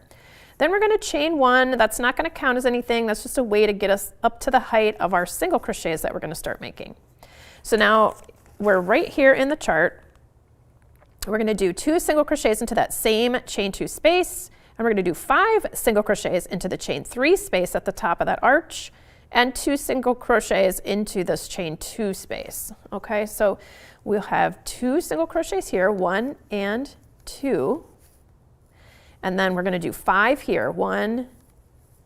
Then we're going to chain 1. That's not going to count as anything. That's just a way to get us up to the height of our single crochets that we're going to start making. So now we're right here in the chart. We're going to do 2 single crochets into that same chain 2 space, and we're going to do 5 single crochets into the chain 3 space at the top of that arch, and 2 single crochets into this chain 2 space. Okay, so we'll have 2 single crochets here, 1 and 2. And then we're going to do 5 here. 1,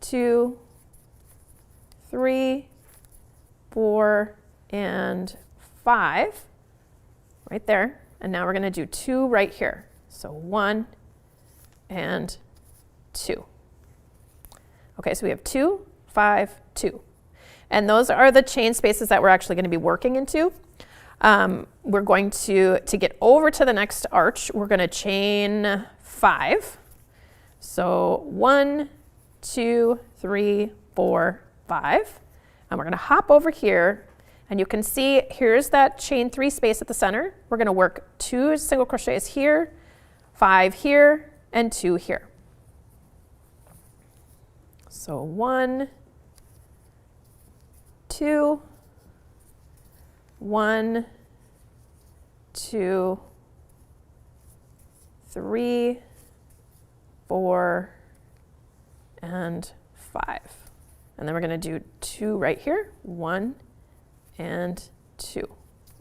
2, 3, 4, and 5 right there. And now we're going to do 2 right here. So 1 and 2. Okay, so we have 2, 5, 2. And those are the chain spaces that we're actually going to be working into. We're going to get over to the next arch, we're going to chain 5. So 1, 2, 3, 4, 5. And we're going to hop over here, and you can see here's that chain 3 space at the center. We're going to work 2 single crochets here, 5 here, and 2 here. So 1, 2, 1, 2, 3, 4, and 5. And then we're going to do 2 right here, 1 and 2.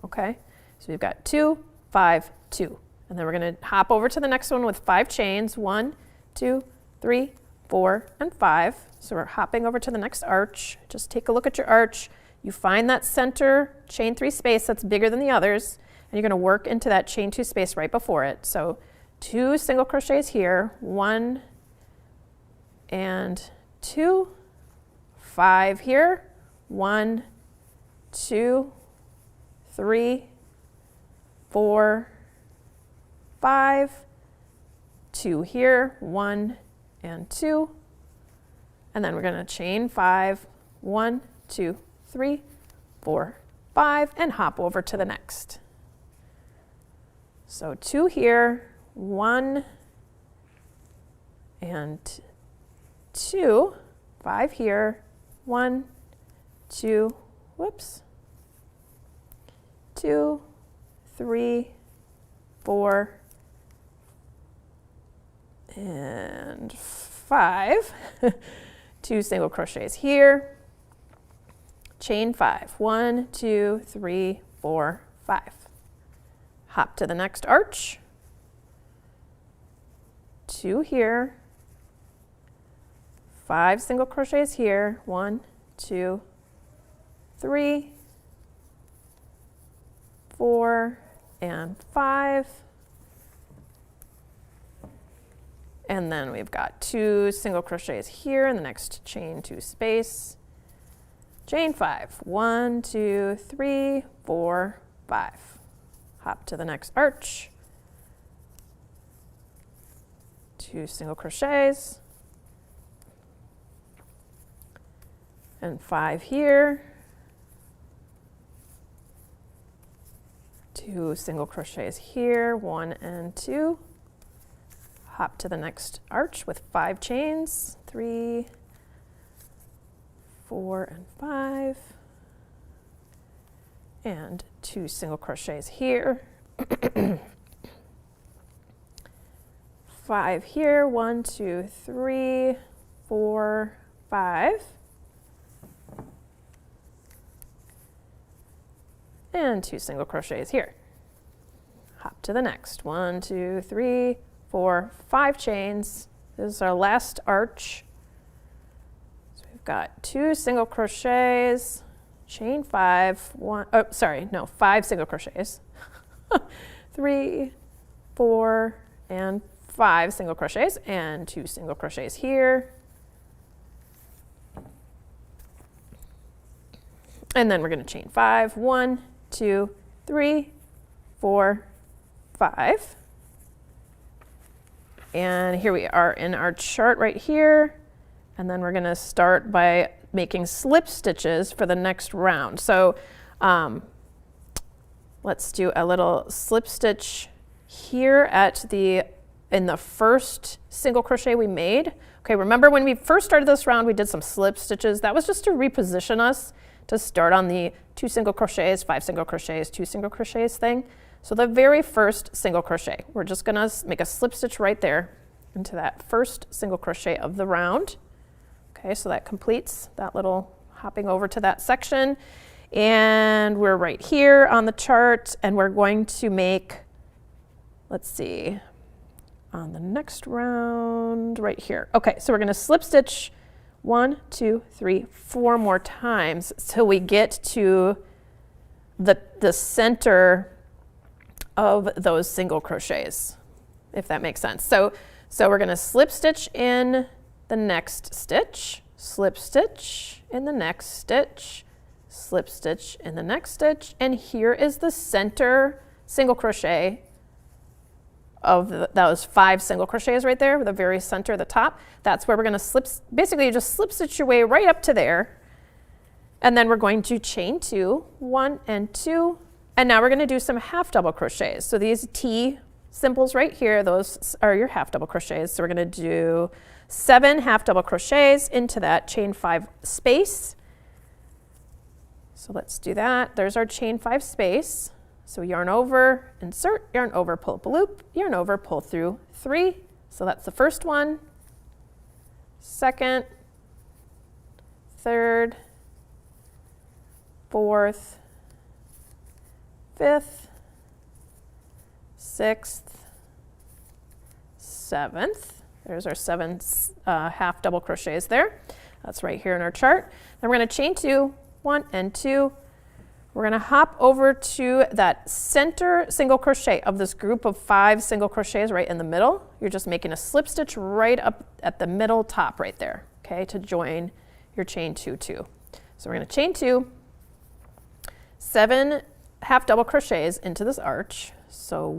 Okay, so we've got 2, 5, 2. And then we're going to hop over to the next one with 5 chains, 1, 2, 3, 4, and 5. So we're hopping over to the next arch. Just take a look at your arch. You find that center chain 3 space that's bigger than the others, and you're going to work into that chain 2 space right before it. So 2 single crochets here, 1 and 2, 5 here, 1, 2, 3, 4, 5, 2 here, 1 and 2, and then we're going to chain 5, 1, 2, 3, 4, 5, and hop over to the next. So 2 here, 1 and 2, 5 here, 1, 2, whoops, 2, 3, 4, and 5. 2 single crochets here, chain 5, 1, 2, 3, 4, 5. Hop to the next arch, 2 here, 5 single crochets here, 1, 2, 3, 4, and 5. And then we've got 2 single crochets here in the next chain 2 space. Chain 5, 1, 2, 3, 4, 5. Hop to the next arch. 2 single crochets. And 5 here. 2 single crochets here, 1 and 2. Hop to the next arch with 5 chains, 3, 4, and 5. And 2 single crochets here. 5 here, 1, 2, 3, 4, 5. And 2 single crochets here. Hop to the next, 1, 2, 3, 4, 5 chains. This is our last arch. So we've got 2 single crochets, chain 5, 5 single crochets. 3, 4, and 5 single crochets, and 2 single crochets here. And then we're going to chain 5, 1, 2, 3, 4, 5. And here we are in our chart right here. And then we're going to start by making slip stitches for the next round. So let's do a little slip stitch here in the first single crochet we made. Okay, remember when we first started this round, we did some slip stitches. That was just to reposition us to start on the 2 single crochets, 5 single crochets, 2 single crochets thing. So the very first single crochet, we're just gonna make a slip stitch right there into that first single crochet of the round. Okay, so that completes that little hopping over to that section. And we're right here on the chart, and we're going to make, let's see, on the next round right here. Okay, so we're gonna slip stitch 1, 2, 3, 4 more times till we get to the center of those single crochets, if that makes sense. So we're going to slip stitch in the next stitch, slip stitch in the next stitch, slip stitch in the next stitch, and here is the center single crochet of those 5 single crochets right there, the very center, the top. That's where we're going to basically you just slip stitch your way right up to there. And then we're going to chain 2, 1 and 2. And now we're going to do some half double crochets. So these T symbols right here, those are your half double crochets. So we're going to do 7 half double crochets into that chain 5 space. So let's do that. There's our chain 5 space. So yarn over, insert, yarn over, pull up a loop, yarn over, pull through 3. So that's the first one, second, third, fourth, fifth, sixth, seventh. There's our 7 half double crochets there. That's right here in our chart. Then we're going to chain 2, 1 and 2. We're going to hop over to that center single crochet of this group of 5 single crochets right in the middle. You're just making a slip stitch right up at the middle top right there, okay, to join your chain 2, 2. So we're going to chain 2, 7 half double crochets into this arch. So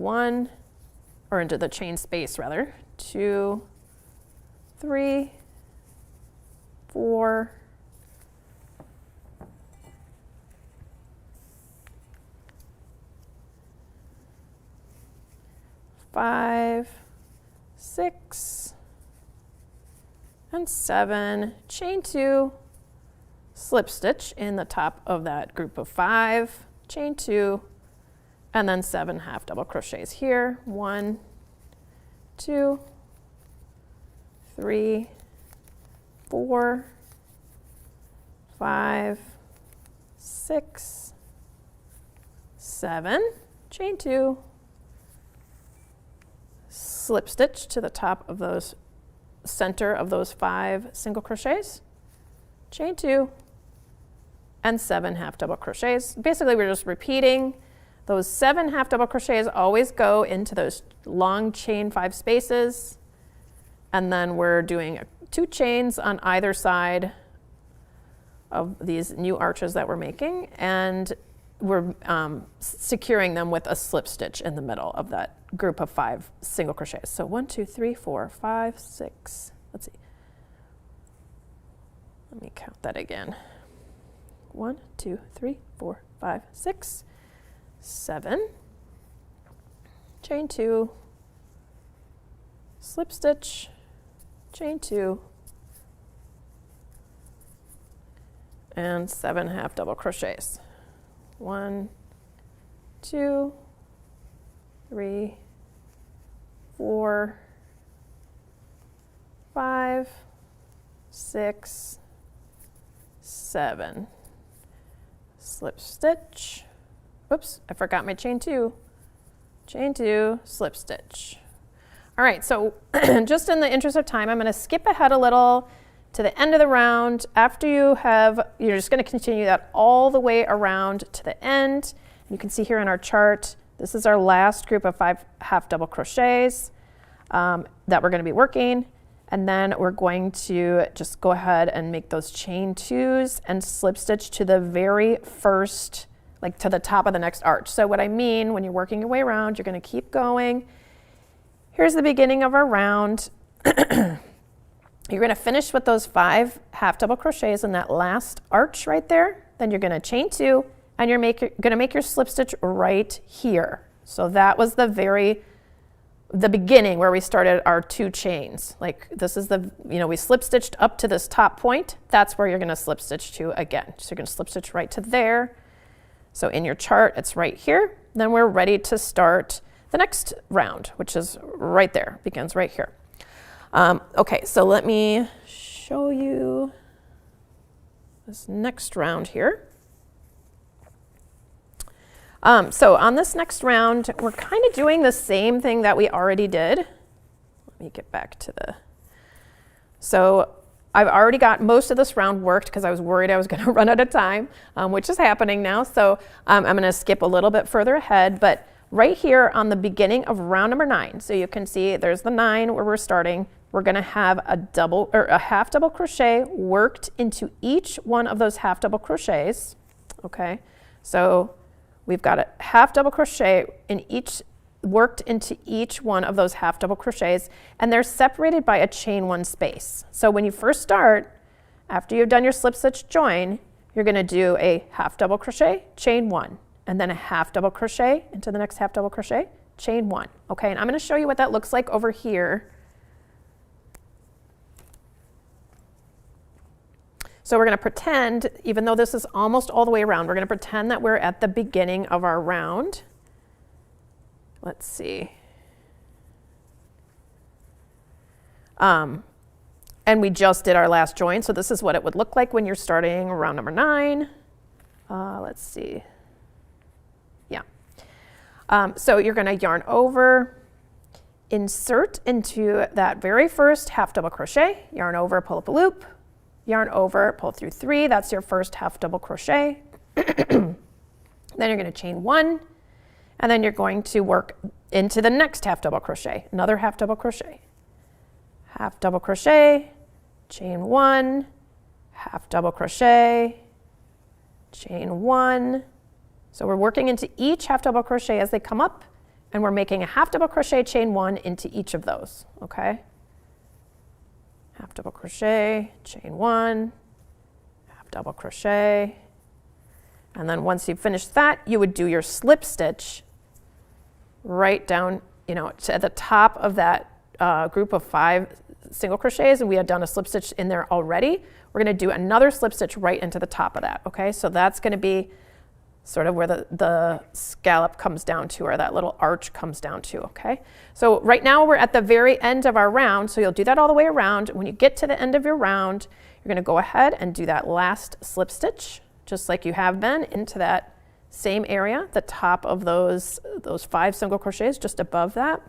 into the chain space rather, 2, 3, 4, 5, 6, and 7, chain 2, slip stitch in the top of that group of 5, chain 2, and then 7 half double crochets here. 1, 2, 3, 4, 5, 6, 7, chain 2, slip stitch to the top of those center of those 5 single crochets, chain 2, and 7 half double crochets. Basically, we're just repeating those 7 half double crochets. Always go into those long chain 5 spaces, and then we're doing 2 chains on either side of these new arches that we're making, and we're securing them with a slip stitch in the middle of that group of 5 single crochets. So 1, 2, 3, 4, 5, 6. Let's see. Let me count that again. 1, 2, 3, 4, 5, 6, 7. Chain 2, slip stitch, chain 2, and 7 half double crochets. 1, 2, 3, 4, 5, 6, 7. Slip stitch. Oops, I forgot my chain 2. Chain 2, slip stitch. All right, so just in the interest of time, I'm going to skip ahead a little to the end of the round. After you're just going to continue that all the way around to the end. You can see here in our chart, this is our last group of 5 half double crochets that we're going to be working. And then we're going to just go ahead and make those chain 2s and slip stitch to the very first, like to the top of the next arch. So what I mean, when you're working your way around, you're going to keep going. Here's the beginning of our round. You're going to finish with those 5 half double crochets in that last arch right there. Then you're going to chain 2, and you're going to make your slip stitch right here. So that was the beginning where we started our 2 chains. Like this is we slip stitched up to this top point. That's where you're going to slip stitch to again. So you're going to slip stitch right to there. So in your chart, it's right here. Then we're ready to start the next round, which is right there, begins right here. Okay, so let me show you this next round here. So on this next round, we're kind of doing the same thing that we already did. Let me get back to so I've already got most of this round worked because I was worried I was going to run out of time, which is happening now. So I'm going to skip a little bit further ahead, but right here on the beginning of round number 9, so you can see there's the 9 where we're starting. We're going to have a half double crochet worked into each one of those half double crochets. Okay, so we've got a half double crochet worked into each one of those half double crochets, and they're separated by a chain 1 space. So when you first start, after you've done your slip stitch join, you're going to do a half double crochet, chain 1, and then a half double crochet into the next half double crochet, chain 1. Okay, and I'm going to show you what that looks like over here. So we're going to pretend, even though this is almost all the way around, we're going to pretend that we're at the beginning of our round. Let's see. And we just did our last join, so this is what it would look like when you're starting round number 9. Let's see. Yeah. So you're going to yarn over, insert into that very first half double crochet, yarn over, pull up a loop, yarn over, pull through 3, that's your first half double crochet. Then you're going to chain 1, and then you're going to work into the next half double crochet, another half double crochet, chain 1, half double crochet, chain 1. So we're working into each half double crochet as they come up, and we're making a half double crochet, chain 1 into each of those, okay? Half double crochet, chain 1, half double crochet, and then once you've finished that, you would do your slip stitch right down, to the top of that group of 5 single crochets and we had done a slip stitch in there already, we're going to do another slip stitch right into the top of that. Okay, so that's going to be sort of where the scallop comes down to, or that little arch comes down to. Okay, so right now we're at the very end of our round, so you'll do that all the way around. When you get to the end of your round, you're going to go ahead and do that last slip stitch just like you have been into that same area, the top of those 5 single crochets just above that.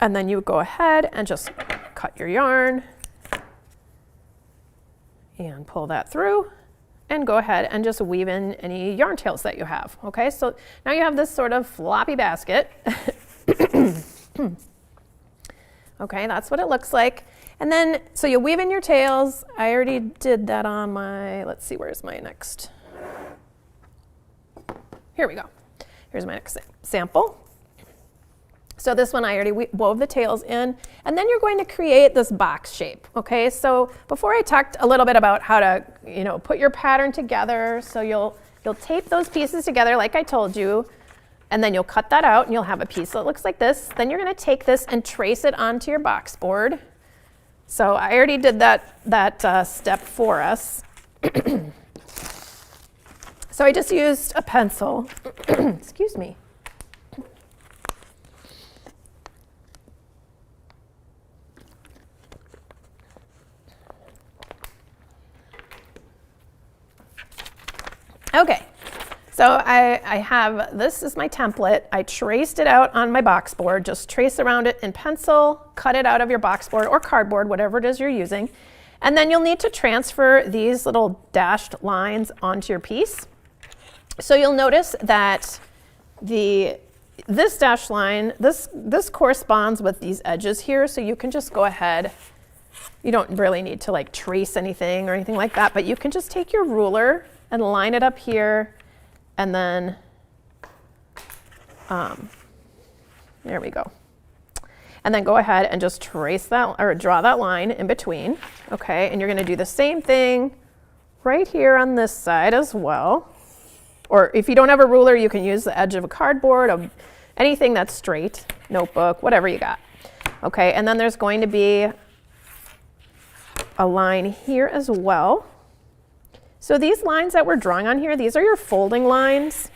And then you go ahead and just cut your yarn and pull that through and go ahead and just weave in any yarn tails that you have. Okay, so now you have this sort of floppy basket. Okay, that's what it looks like. And then, so you weave in your tails. I already did that on my, let's see, where's my next? Here we go. Here's my next sample. So this one I already wove the tails in, and then you're going to create this box shape. Okay, so before I talked a little bit about how to, put your pattern together. So you'll tape those pieces together like I told you, and then you'll cut that out and you'll have a piece that looks like this. Then you're going to take this and trace it onto your box board. So I already did that step for us. So I just used a pencil. Excuse me. Okay, so I have, this is my template. I traced it out on my box board. Just trace around it in pencil, cut it out of your box board or cardboard, whatever it is you're using. And then you'll need to transfer these little dashed lines onto your piece. So you'll notice that this dashed line, this corresponds with these edges here, so you can just go ahead. You don't really need to like trace anything or anything like that, but you can just take your ruler and line it up here, and then there we go. And then go ahead and just trace that or draw that line in between. Okay, and you're going to do the same thing right here on this side as well. Or if you don't have a ruler, you can use the edge of a cardboard, of anything that's straight, notebook, whatever you got. Okay, and then there's going to be a line here as well. So these lines that we're drawing on here, these are your folding lines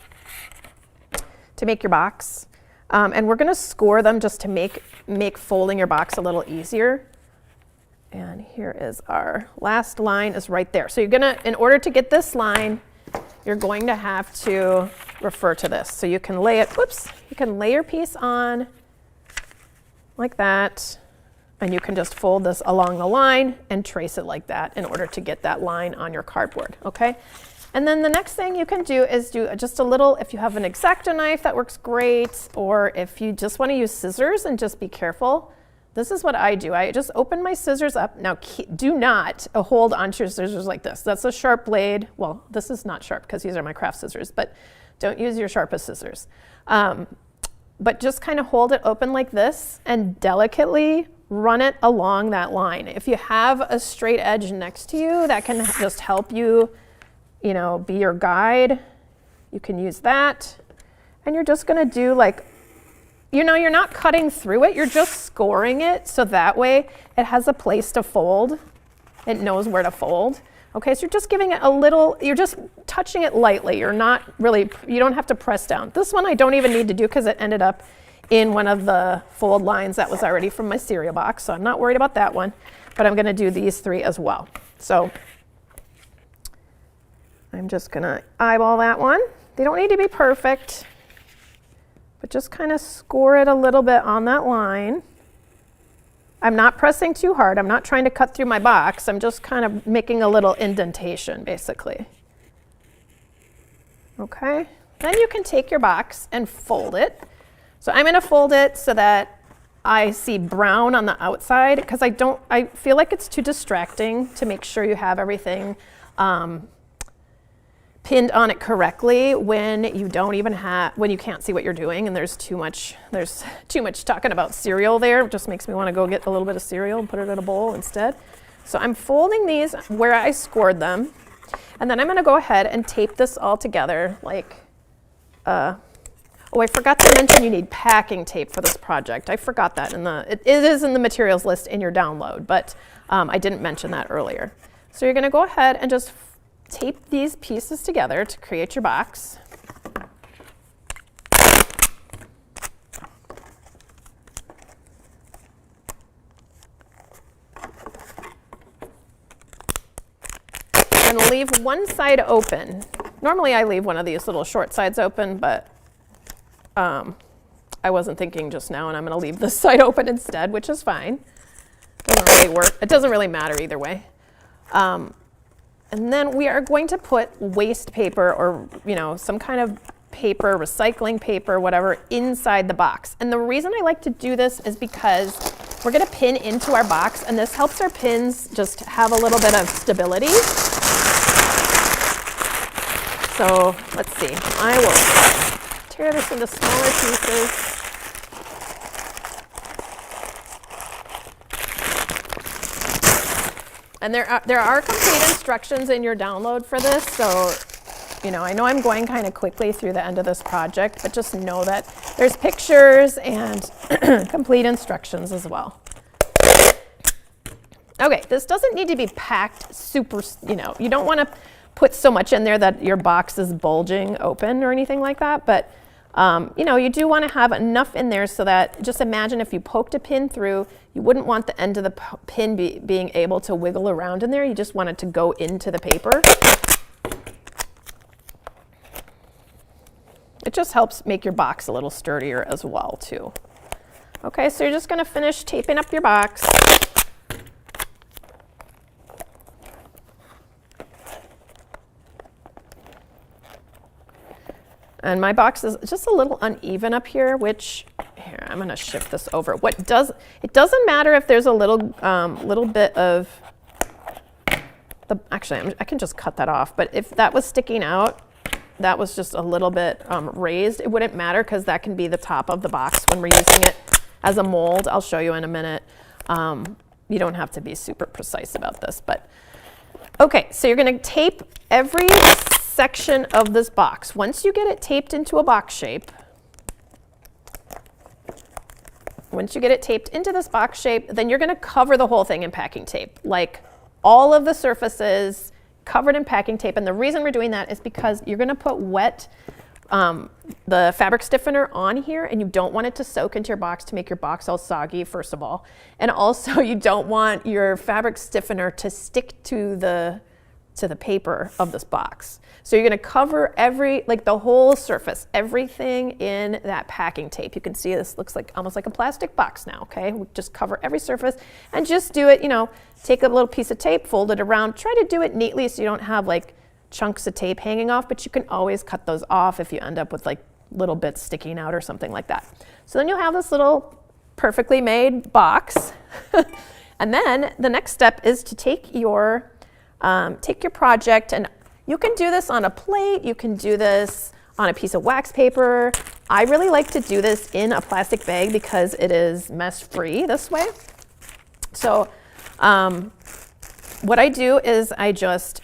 to make your box. And we're going to score them just to make folding your box a little easier. And here is our last line is right there. So you're going to, in order to get this line, you're going to have to refer to this. So you can lay it, you can lay your piece on like that. And you can just fold this along the line and trace it like that in order to get that line on your cardboard, okay? And then the next thing you can do is do just a little, if you have an X-Acto knife, that works great, or if you just want to use scissors and just be careful, this is what I do. I just open my scissors up. Now, do not hold onto your scissors like this. That's a sharp blade. Well, this is not sharp because these are my craft scissors, but don't use your sharpest scissors. But just kind of hold it open like this and delicately run it along that line. If you have a straight edge next to you, that can just help you, be your guide. You can use that. And you're just gonna do like, you're not cutting through it, you're just scoring it so that way it has a place to fold. It knows where to fold. Okay, so you're just giving it a little, you're just touching it lightly. You're not really, you don't have to press down. This one I don't even need to do because it ended up in one of the fold lines that was already from my cereal box, so I'm not worried about that one, but I'm gonna do these 3 as well. So I'm just gonna eyeball that one. They don't need to be perfect, but just kind of score it a little bit on that line. I'm not pressing too hard. I'm not trying to cut through my box. I'm just kind of making a little indentation, basically. Okay, then you can take your box and fold it. So I'm going to fold it so that I see brown on the outside because I feel like it's too distracting to make sure you have everything pinned on it correctly when you don't even have, when you can't see what you're doing and there's too much talking about cereal there. It just makes me want to go get a little bit of cereal and put it in a bowl instead. So I'm folding these where I scored them, and then I'm going to go ahead and tape this all together like Oh, I forgot to mention you need packing tape for this project. I forgot that it is in the materials list in your download, but I didn't mention that earlier. So you're going to go ahead and just tape these pieces together to create your box. And leave one side open. Normally I leave one of these little short sides open, but I wasn't thinking just now, and I'm going to leave this side open instead, which is fine. Doesn't really work. It doesn't really matter either way. And then we are going to put waste paper or, some kind of paper, recycling paper, whatever, inside the box. And the reason I like to do this is because we're going to pin into our box, and this helps our pins just have a little bit of stability. So let's see. I will tear this into smaller pieces. And there are complete instructions in your download for this, so I know I'm going kind of quickly through the end of this project, but just know that there's pictures and complete instructions as well. Okay, this doesn't need to be packed super, you don't want to put so much in there that your box is bulging open or anything like that, but you do want to have enough in there so that, just imagine if you poked a pin through, you wouldn't want the end of the pin being able to wiggle around in there. You just want it to go into the paper. It just helps make your box a little sturdier as well, too. Okay, so you're just going to finish taping up your box. And my box is just a little uneven up here, which, here, I'm going to shift this over. It doesn't matter if there's a little bit of, actually, I can just cut that off. But if that was sticking out, that was just a little bit raised, it wouldn't matter because that can be the top of the box when we're using it as a mold. I'll show you in a minute. You don't have to be super precise about this, but okay, so you're going to tape every section of this box. Once you get it taped into a box shape, then you're going to cover the whole thing in packing tape, like all of the surfaces covered in packing tape. And the reason we're doing that is because you're going to put the fabric stiffener on here, and you don't want it to soak into your box to make your box all soggy, first of all. And also you don't want your fabric stiffener to stick to the paper of this box. So you're going to cover the whole surface, everything in that packing tape. You can see this looks like almost like a plastic box now, okay? We just cover every surface and just do it, take a little piece of tape, fold it around, try to do it neatly so you don't have like chunks of tape hanging off, but you can always cut those off if you end up with like little bits sticking out or something like that. So then you'll have this little perfectly made box. And then the next step is to take your project, and you can do this on a plate, you can do this on a piece of wax paper. I really like to do this in a plastic bag because it is mess-free this way. So what I do is I just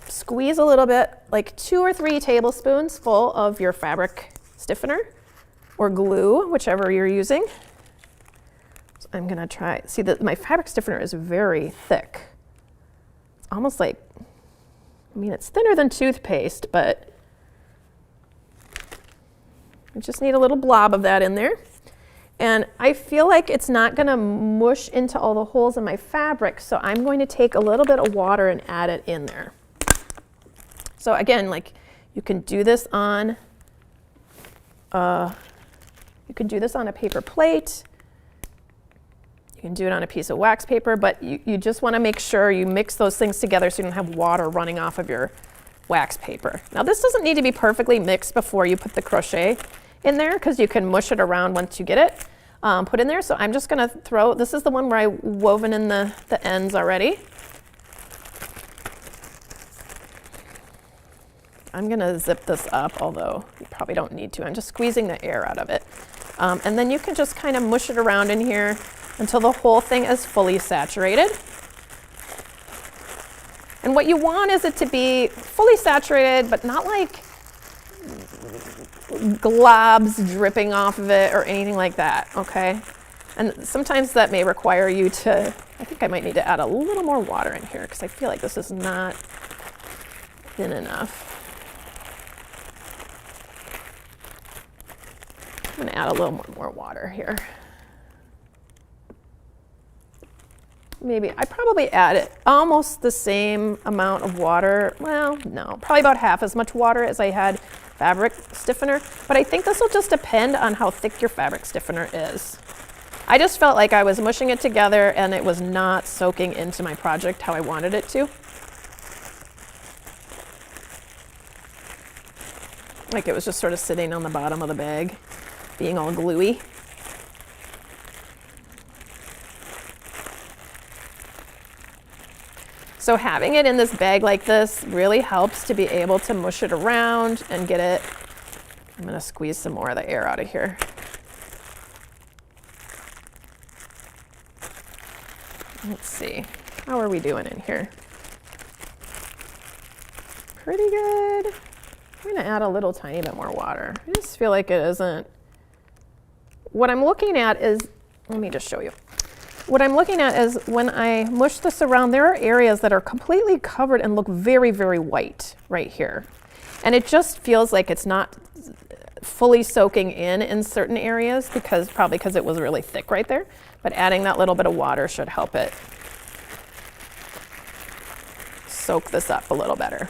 squeeze a little bit, like 2 or 3 tablespoons full of your fabric stiffener or glue, whichever you're using. So I'm gonna try, see that my fabric stiffener is very thick. It's almost like, it's thinner than toothpaste, but I just need a little blob of that in there. And I feel like it's not gonna mush into all the holes in my fabric, so I'm going to take a little bit of water and add it in there. So again, you can do this on a paper plate. You can do it on a piece of wax paper, but you just want to make sure you mix those things together so you don't have water running off of your wax paper. Now this doesn't need to be perfectly mixed before you put the crochet in there, because you can mush it around once you get it put in there. So I'm just going to throw, this is the one where I woven in the ends already. I'm going to zip this up, although you probably don't need to. I'm just squeezing the air out of it. And then you can just kind of mush it around in here until the whole thing is fully saturated. And what you want is it to be fully saturated, but not like globs dripping off of it or anything like that, okay? And sometimes that may require you to, I think I might need to add a little more water in here because I feel like this is not thin enough. I'm gonna add a little more water here. Maybe, I probably added almost the same amount of water. Well, no, probably about half as much water as I had fabric stiffener. But I think this will just depend on how thick your fabric stiffener is. I just felt like I was mushing it together and it was not soaking into my project how I wanted it to. Like it was just sort of sitting on the bottom of the bag, being all gluey. So having it in this bag like this really helps to be able to mush it around and get it. I'm going to squeeze some more of the air out of here. Let's see, how are we doing in here? Pretty good. I'm going to add a little tiny bit more water. I just feel like it isn't. What I'm looking at is, let me just show you. What I'm looking at is when I mush this around, there are areas that are completely covered and look very, very white right here. And it just feels like it's not fully soaking in certain areas probably because it was really thick right there. But adding that little bit of water should help it soak this up a little better.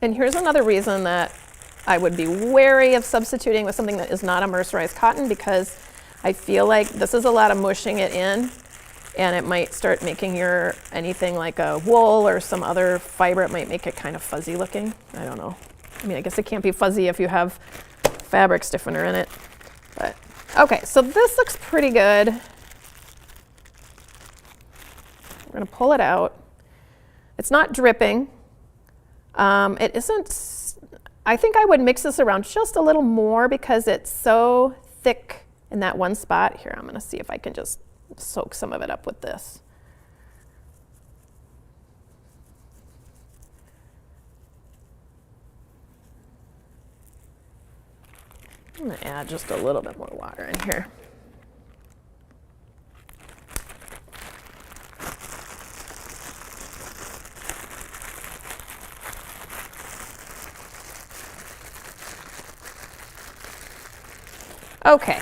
And here's another reason that I would be wary of substituting with something that is not a mercerized cotton, because I feel like this is a lot of mushing it in and it might start making your anything like a wool or some other fiber, it might make it kind of fuzzy looking. I don't know. I mean, I guess it can't be fuzzy if you have fabric stiffener in it. But okay, so this looks pretty good. We're going to pull it out. It's not dripping. It isn't. I think I would mix this around just a little more because it's so thick in that one spot. Here, I'm going to see if I can just soak some of it up with this. I'm going to add just a little bit more water in here. Okay.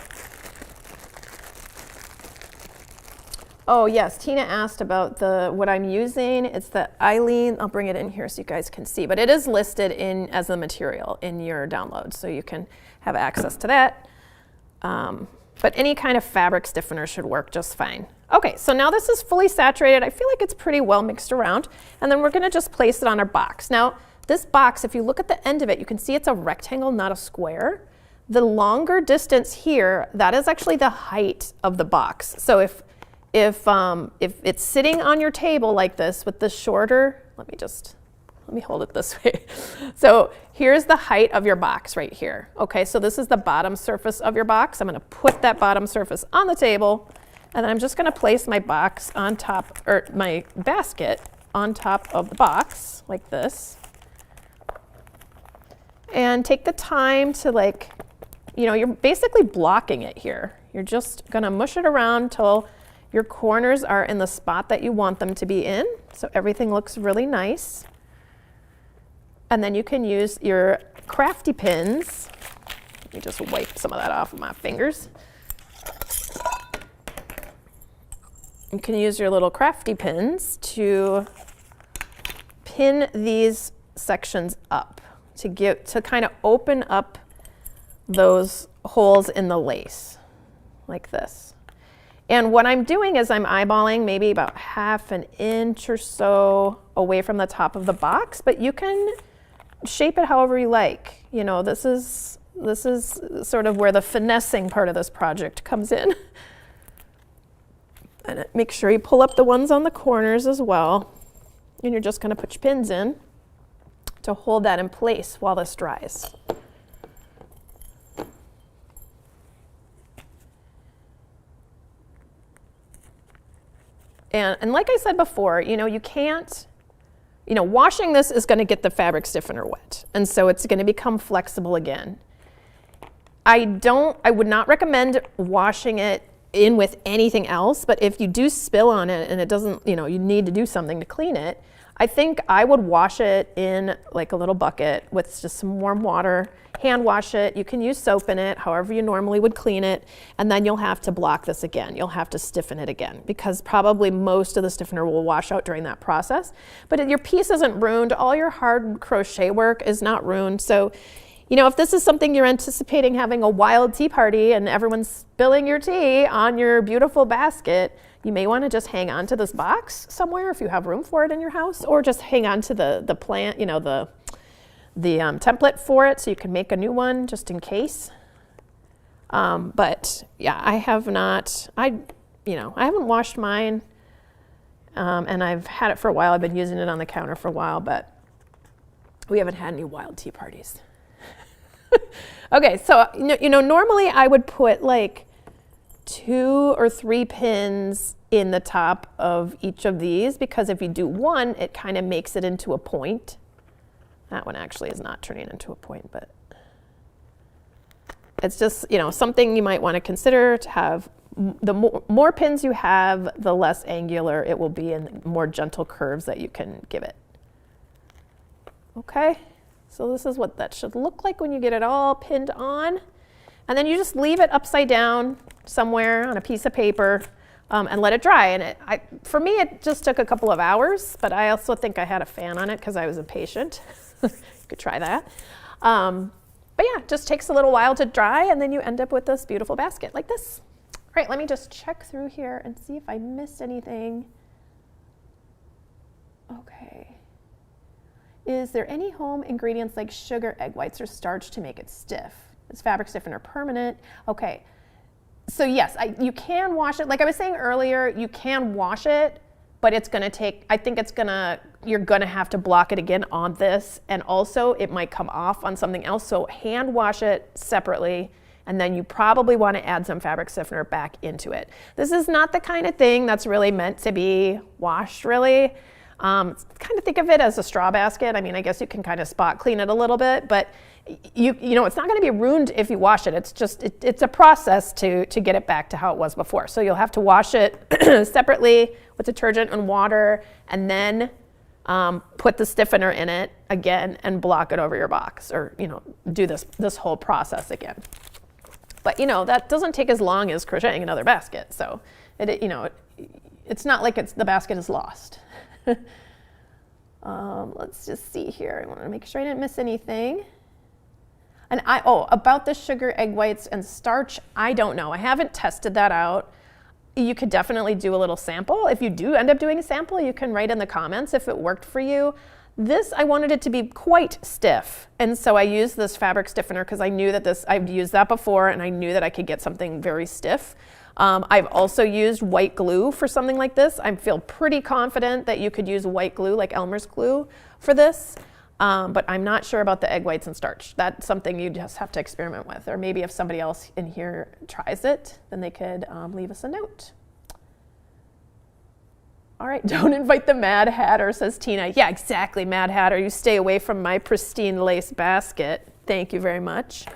Oh yes, Tina asked about what I'm using. It's the Eileen. I'll bring it in here so you guys can see, but it is listed as a material in your download, so you can have access to that. But any kind of fabric stiffener should work just fine. Okay, so now this is fully saturated. I feel like it's pretty well mixed around, and then we're going to just place it on our box. Now, this box, if you look at the end of it, you can see it's a rectangle, not a square. The longer distance here, that is actually the height of the box. So if it's sitting on your table like this with the shorter, let me hold it this way. So here's the height of your box right here. Okay, so this is the bottom surface of your box. I'm going to put that bottom surface on the table, and then I'm just going to place my box on top, or my basket on top of the box like this. And take the time to you're basically blocking it here. You're just gonna mush it around till your corners are in the spot that you want them to be in, so everything looks really nice. And then you can use your crafty pins. Let me just wipe some of that off of my fingers. You can use your little crafty pins to pin these sections up to kind of open up those holes in the lace like this. And what I'm doing is I'm eyeballing maybe about 1/2 inch or so away from the top of the box, but you can shape it however you like. You know, this is sort of where the finessing part of this project comes in. And make sure you pull up the ones on the corners as well. And you're just going to put your pins in to hold that in place while this dries. And like I said before, you know, you can't washing this is going to get the fabric stiffener wet, and so it's going to become flexible again. I would not recommend washing it in with anything else, but if you do spill on it and it doesn't, you need to do something to clean it, I think I would wash it in like a little bucket with just some warm water, hand wash it. You can use soap in it, however you normally would clean it, and then you'll have to block this again. You'll have to stiffen it again because probably most of the stiffener will wash out during that process. But your piece isn't ruined. All your hard crochet work is not ruined. So, if this is something you're anticipating having a wild tea party and everyone's spilling your tea on your beautiful basket, you may want to just hang on to this box somewhere if you have room for it in your house, or just hang on to the plant, the template for it so you can make a new one just in case. But yeah, I haven't washed mine, and I've had it for a while. I've been using it on the counter for a while, but we haven't had any wild tea parties. Okay, so normally I would put like 2 or 3 pins in the top of each of these, because if you do one, it kind of makes it into a point. That one actually is not turning into a point, but it's just, something you might want to consider to have. The more pins you have, the less angular it will be and more gentle curves that you can give it. Okay, so this is what that should look like when you get it all pinned on. And then you just leave it upside down somewhere on a piece of paper and let it dry. And for me, it just took a couple of hours, but I also think I had a fan on it because I was impatient. You could try that. But yeah, it just takes a little while to dry, and then you end up with this beautiful basket like this. All right, let me just check through here and see if I missed anything. Okay. Is there any home ingredients like sugar, egg whites, or starch to make it stiff? Is fabric stiffener permanent? Okay, so yes, you can wash it. Like I was saying earlier, you can wash it, but it's gonna take, you're gonna have to block it again on this, and also it might come off on something else, so hand wash it separately, and then you probably wanna add some fabric stiffener back into it. This is not the kind of thing that's really meant to be washed, really. Kind of think of it as a straw basket. I mean, I guess you can kind of spot clean it a little bit, but it's not going to be ruined if you wash it. It's just, it's a process to get it back to how it was before. So you'll have to wash it separately with detergent and water, and then put the stiffener in it again and block it over your box, or, do this whole process again. But, that doesn't take as long as crocheting another basket. So it's not like the basket is lost. Let's just see here. I want to make sure I didn't miss anything. And about the sugar, egg whites, and starch, I don't know. I haven't tested that out. You could definitely do a little sample. If you do end up doing a sample, you can write in the comments if it worked for you. This, I wanted it to be quite stiff, and so I used this fabric stiffener because I knew that I've used that before, and I knew that I could get something very stiff. I've also used white glue for something like this. I feel pretty confident that you could use white glue, like Elmer's glue, for this, but I'm not sure about the egg whites and starch. That's something you just have to experiment with, or maybe if somebody else in here tries it, then they could leave us a note. All right, don't invite the Mad Hatter, says Tina. Yeah, exactly, Mad Hatter. You stay away from my pristine lace basket. Thank you very much.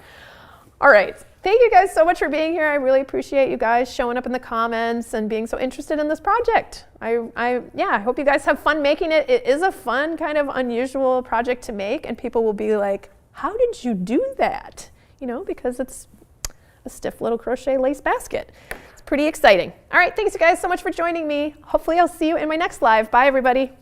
All right. Thank you guys so much for being here. I really appreciate you guys showing up in the comments and being so interested in this project. I hope you guys have fun making it. It is a fun, kind of unusual project to make, and people will be like, how did you do that? Because it's a stiff little crochet lace basket. It's pretty exciting. All right, thanks you guys so much for joining me. Hopefully I'll see you in my next live. Bye, everybody.